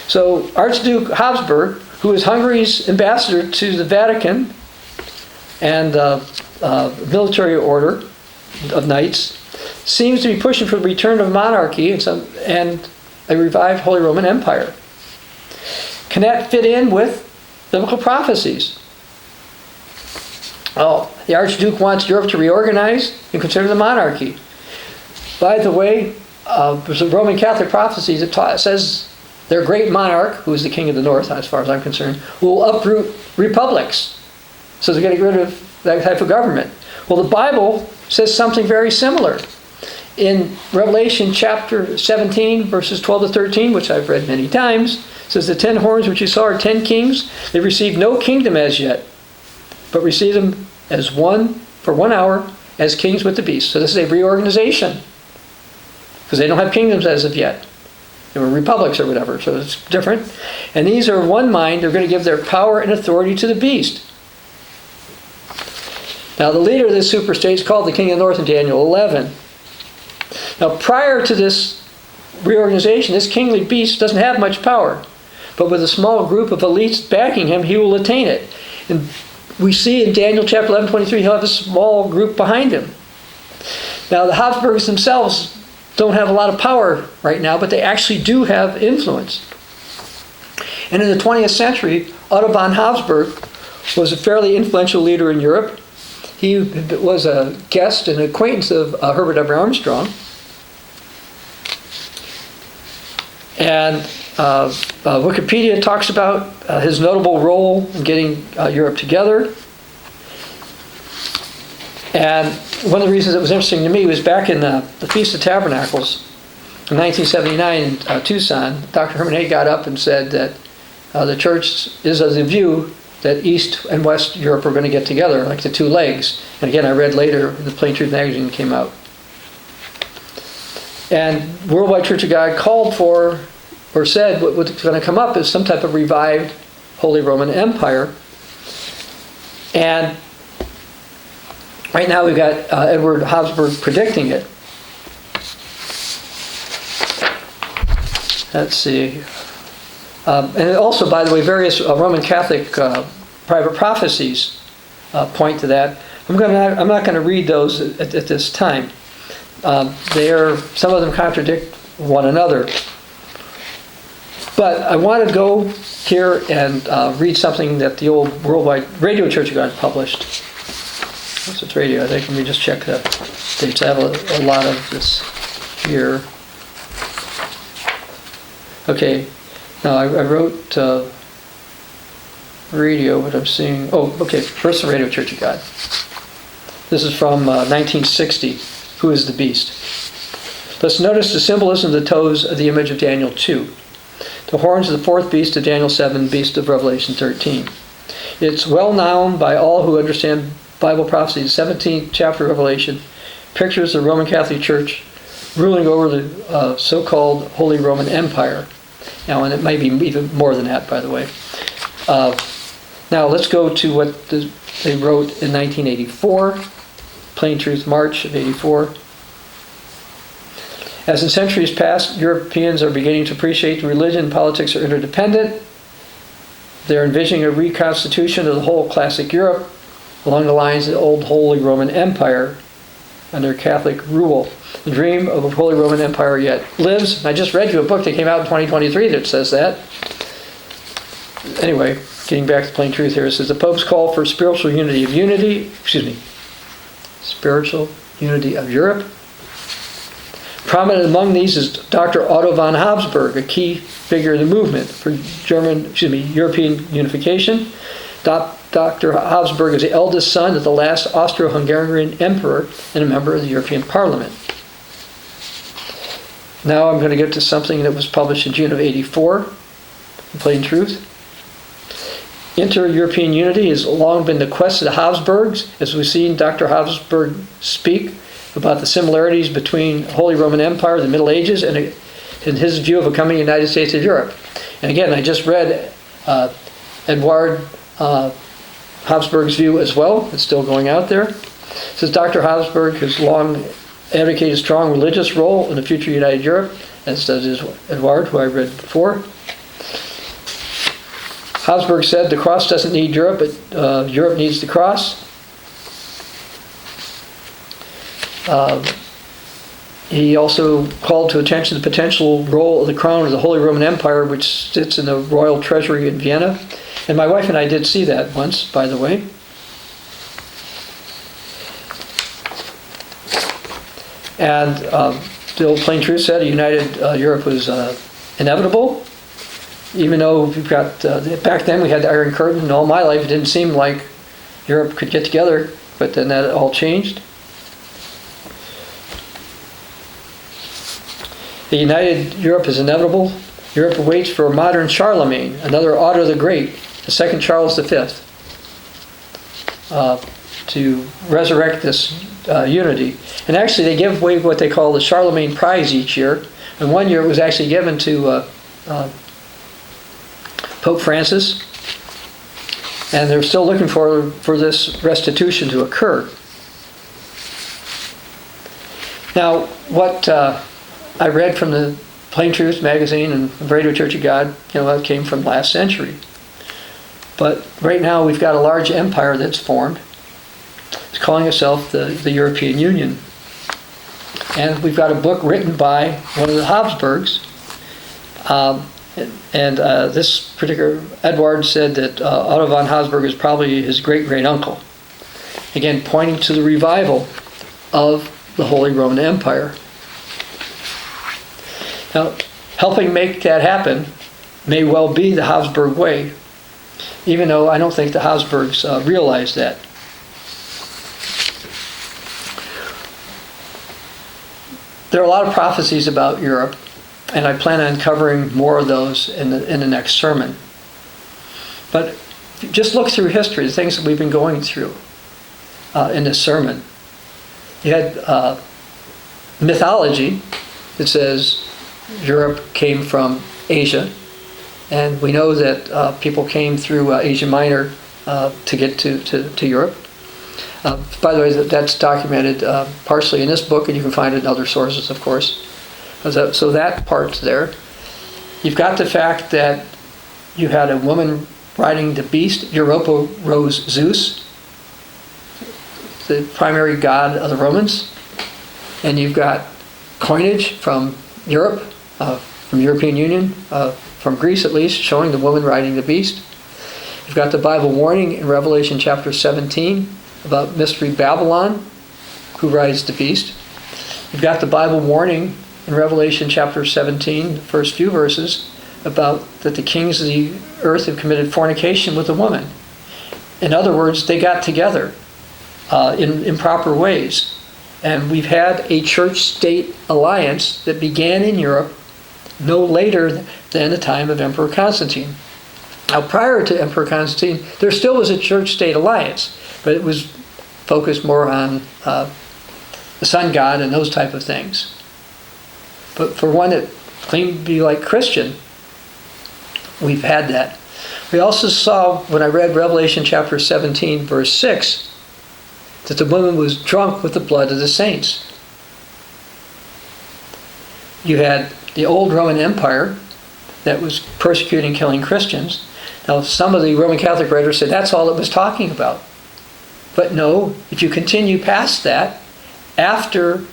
S1: So Archduke Habsburg, who is Hungary's ambassador to the Vatican and military order of knights, seems to be pushing for the return of monarchy and a revived Holy Roman Empire. Can that fit in with biblical prophecies? Oh, the Archduke wants Europe to reorganize and consider the monarchy. By the way, there's a Roman Catholic prophecy that says their great monarch, who is the king of the north, as far as I'm concerned, will uproot republics. So they're getting rid of that type of government. Well, the Bible says something very similar. In Revelation chapter 17, verses 12 to 13, which I've read many times, it says, "The 10 horns which you saw are 10 kings. They received no kingdom as yet, but received them as one for 1 hour as kings with the beast." So this is a reorganization, because they don't have kingdoms as of yet. They were republics or whatever, so it's different. And these are one mind. They're going to give their power and authority to the beast. Now, the leader of this superstate is called the King of the North in Daniel 11. Now, prior to this reorganization, this kingly beast doesn't have much power. But with a small group of elites backing him, he will attain it. And we see in Daniel chapter 11:23, he'll have a small group behind him. Now, the Habsburgs themselves don't have a lot of power right now, but they actually do have influence. And in the 20th century, Otto von Habsburg was a fairly influential leader in Europe. He was a guest and acquaintance of Herbert W. Armstrong. And Wikipedia talks about his notable role in getting Europe together. And one of the reasons it was interesting to me was back in the Feast of Tabernacles in 1979 in Tucson, Dr. Herman Hay got up and said that the church is of the view that East and West Europe are going to get together, like the two legs. And again, I read later, the Plain Truth magazine came out. And Worldwide Church of God called for, or said, what's going to come up is some type of revived Holy Roman Empire. And right now we've got Edward Habsburg predicting it. Let's see. And also, by the way, various Roman Catholic private prophecies point to that. I'm not going to read those at this time. Some of them contradict one another. But I want to go here and read something that the old Worldwide Radio Church of God published. What's its radio? I think. Let me just check the dates. I have a lot of this here. Okay. Now I wrote radio, but I'm seeing. Oh, okay. First, the Radio Church of God. This is from 1960. Who is the beast? Let's notice the symbolism of the toes of the image of Daniel 2. The horns of the fourth beast of Daniel 7, beast of Revelation 13. It's well known by all who understand Bible prophecy. The 17th chapter of Revelation pictures the Roman Catholic Church ruling over the so-called Holy Roman Empire. Now, and it might be even more than that, by the way. Now, let's go to what they wrote in 1984. Plain Truth, March of 84. As in centuries past, Europeans are beginning to appreciate that religion and politics are interdependent. They're envisioning a reconstitution of the whole classic Europe along the lines of the old Holy Roman Empire under Catholic rule. The dream of a Holy Roman Empire yet lives. I just read you a book that came out in 2023 that says that. Anyway, getting back to plain truth here, it says the Pope's call for spiritual unity of Europe. Prominent among these is Dr. Otto von Habsburg, a key figure in the movement for European unification. Dr. Habsburg is the eldest son of the last Austro-Hungarian emperor and a member of the European Parliament. Now I'm going to get to something that was published in June of '84, in Plain Truth. Inter-European unity has long been the quest of the Habsburgs, as we've seen Dr. Habsburg speak about the similarities between Holy Roman Empire, the Middle Ages, and his view of a coming United States of Europe. And again, I just read Eduardo Habsburg's view as well. It's still going out there. It says Dr. Habsburg has long advocated a strong religious role in the future United Europe, as does Eduardo, who I read before. Habsburg said the cross doesn't need Europe, but Europe needs the cross. He also called to attention the potential role of the crown of the Holy Roman Empire, which sits in the royal treasury in Vienna. And my wife and I did see that once, by the way. And the old Plain Truth said a united Europe was inevitable. Even though we've got, back then we had the Iron Curtain, and all my life it didn't seem like Europe could get together, but then that all changed. The united Europe is inevitable. Europe awaits for a modern Charlemagne, another Otto the Great, the second Charles V, to resurrect this unity. And actually they give away what they call the Charlemagne Prize each year. And one year it was actually given to Pope Francis, and they're still looking for this restitution to occur. Now, what I read from the Plain Truth magazine and the Radio Church of God, that came from last century. But right now we've got a large empire that's formed. It's calling itself the European Union. And we've got a book written by one of the Habsburgs. This particular Eduard said that Otto von Habsburg is probably his great-great-uncle. Again, pointing to the revival of the Holy Roman Empire. Now, helping make that happen may well be the Habsburg way, even though I don't think the Habsburgs realize that. There are a lot of prophecies about Europe, and I plan on covering more of those in the next sermon. But just look through history, the things that we've been going through in this sermon. You had mythology that says Europe came from Asia, and we know that people came through Asia Minor to get to Europe. By the way, that's documented partially in this book, and you can find it in other sources, of course. So that part's there. You've got the fact that you had a woman riding the beast. Europa rose Zeus, the primary god of the Romans. And you've got coinage from Europe, from the European Union, from Greece at least, showing the woman riding the beast. You've got the Bible warning in Revelation chapter 17 about Mystery Babylon, who rides the beast. You've got the Bible warning in Revelation chapter 17, the first few verses, about that the kings of the earth have committed fornication with a woman. In other words, they got together in improper ways. And we've had a church-state alliance that began in Europe no later than the time of Emperor Constantine. Now, prior to Emperor Constantine, there still was a church-state alliance, but it was focused more on the sun god and those type of things. But for one that claimed to be like Christian, we've had that. We also saw, when I read Revelation chapter 17, verse 6, that the woman was drunk with the blood of the saints. You had the old Roman Empire that was persecuting, killing Christians. Now, some of the Roman Catholic writers said that's all it was talking about. But no, if you continue past that, after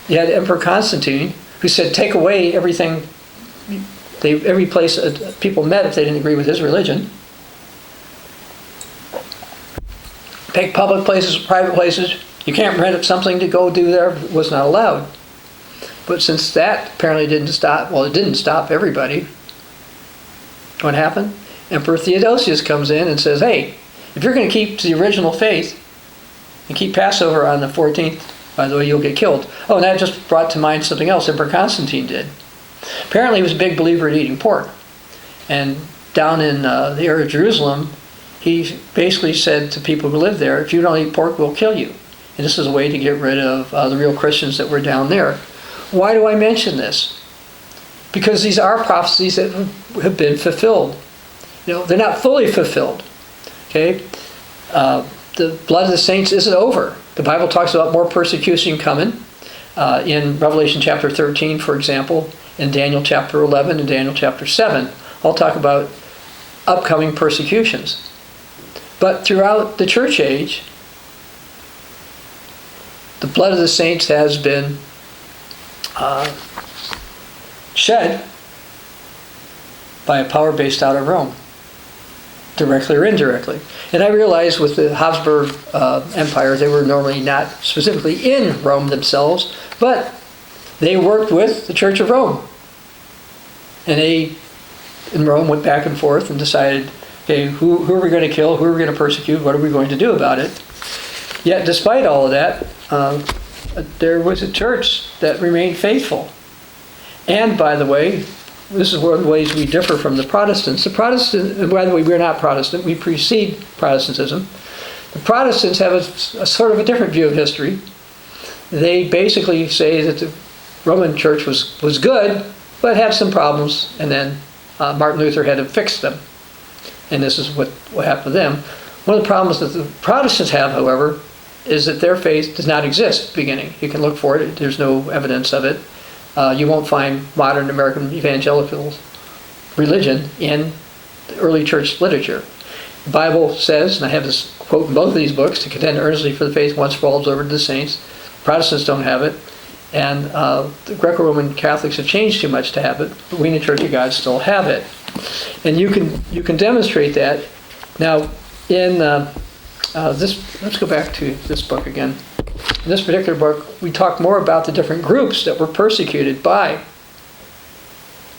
S1: you had Emperor Constantine, who said take away everything, every place people met if they didn't agree with his religion. Take public places, private places. You can't rent something to go do there. It was not allowed. But since that apparently didn't stop, well, it didn't stop everybody. What happened? Emperor Theodosius comes in and says, hey, If you're going to keep the original faith and keep Passover on the 14th, by the way, you'll get killed. Oh, and that just brought to mind something else Emperor Constantine did. Apparently he was a big believer in eating pork. And down in the area of Jerusalem, he basically said to people who lived there, if you don't eat pork, we'll kill you. And this is a way to get rid of the real Christians that were down there. Why do I mention this? Because these are prophecies that have been fulfilled. They're not fully fulfilled. Okay? The blood of the saints isn't over. The Bible talks about more persecution coming. In Revelation chapter 13, for example, in Daniel chapter 11 and Daniel chapter 7, I'll talk about upcoming persecutions. But throughout the church age, the blood of the saints has been shed by a power based out of Rome, directly or indirectly. And I realize with the Habsburg Empire, they were normally not specifically in Rome themselves, but they worked with the Church of Rome. And they, in Rome, went back and forth and decided, okay, who are we going to kill, who are we going to persecute, what are we going to do about it? Yet, despite all of that, there was a church that remained faithful. And, by the way, this is one of the ways we differ from the Protestants. The Protestants, by the way, we're not Protestant, we precede Protestantism. The Protestants have a sort of a different view of history. They basically say that the Roman Church was good, but had some problems, and then Martin Luther had to fix them. And this is what happened to them. One of the problems that the Protestants have, however, is that their faith does not exist at the beginning. You can look for it. There's no evidence of it. You won't find modern American evangelical religion in the early church literature. The Bible says, and I have this quote in both of these books, to contend earnestly for the faith once for all delivered to the saints. Protestants don't have it. And the Greco-Roman Catholics have changed too much to have it, but we in the Church of God still have it. And you can demonstrate that. Now, in this, let's go back to this book again. In this particular book, we talk more about the different groups that were persecuted by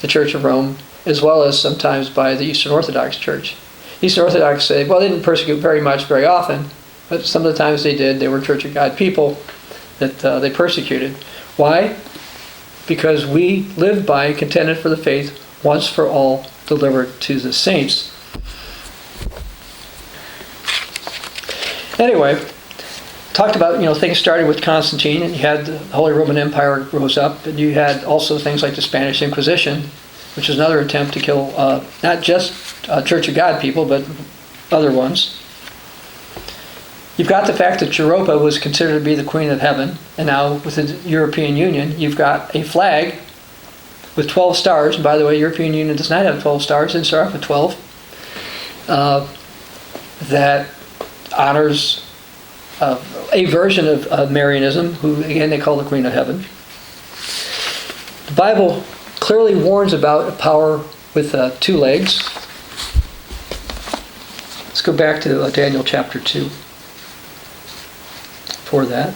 S1: the Church of Rome, as well as sometimes by the Eastern Orthodox Church. Eastern Orthodox say, well, they didn't persecute very much, very often, but some of the times they did. They were Church of God people that they persecuted. Why? Because we lived by, contended for the faith, once for all delivered to the saints. Anyway, talked about things starting with Constantine, and you had the Holy Roman Empire rose up, and you had also things like the Spanish Inquisition, which is another attempt to kill not just Church of God people, but other ones. You've got the fact that Europa was considered to be the Queen of Heaven, and now with the European Union, you've got a flag with 12 stars. And by the way, the European Union does not have 12 stars, it starts with 12, that honors a version of Marianism, who again they call the Queen of Heaven. The Bible clearly warns about a power with 2 legs. Let's go back to Daniel chapter 2 for that.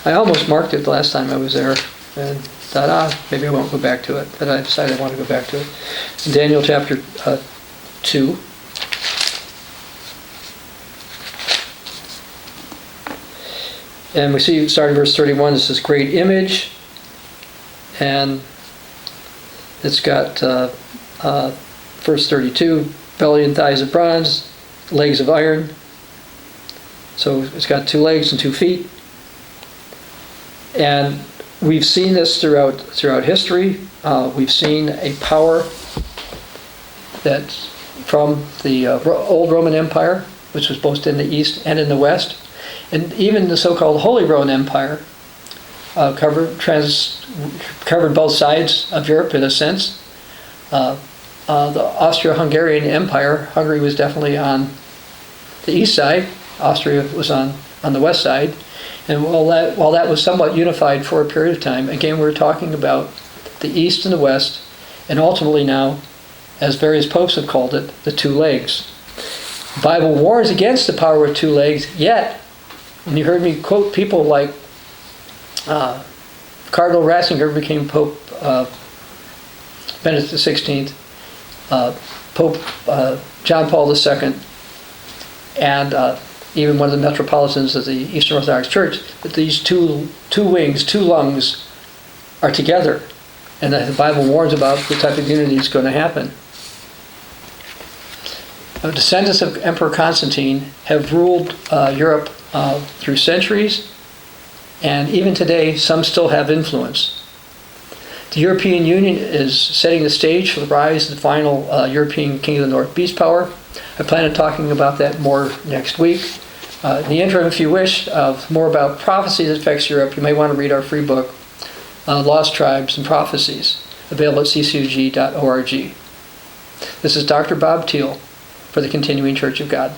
S1: I almost marked it the last time I was there and thought, maybe I won't go back to it, but I decided I want to go back to it. In Daniel chapter 2. And we see, starting verse 31, this is great image, and it's got verse 32, belly and thighs of bronze, legs of iron. So it's got 2 legs and 2 feet. And we've seen this throughout history. We've seen a power that's from the old Roman Empire, which was both in the east and in the west. And even the so-called Holy Roman Empire covered both sides of Europe in a sense. The Austro-Hungarian Empire, Hungary was definitely on the east side, Austria was on the west side. And while that was somewhat unified for a period of time, again we're talking about the east and the west, and ultimately now, as various popes have called it, the 2 legs. The Bible warns against the power of 2 legs, yet when you heard me quote people like Cardinal Ratzinger became Pope Benedict XVI, Pope John Paul II, and even one of the Metropolitans of the Eastern Orthodox Church, that these two wings, two lungs, are together, and that the Bible warns about the type of unity that's going to happen. Descendants of Emperor Constantine have ruled Europe through centuries, and even today some still have influence. The European Union is setting the stage for the rise of the final European King of the North beast power. I plan on talking about that more next week. In the interim, if you wish more about prophecy that affects Europe, you may want to read our free book, Lost Tribes and Prophecies, available at ccug.org. This is Dr. Bob Thiel for the Continuing Church of God.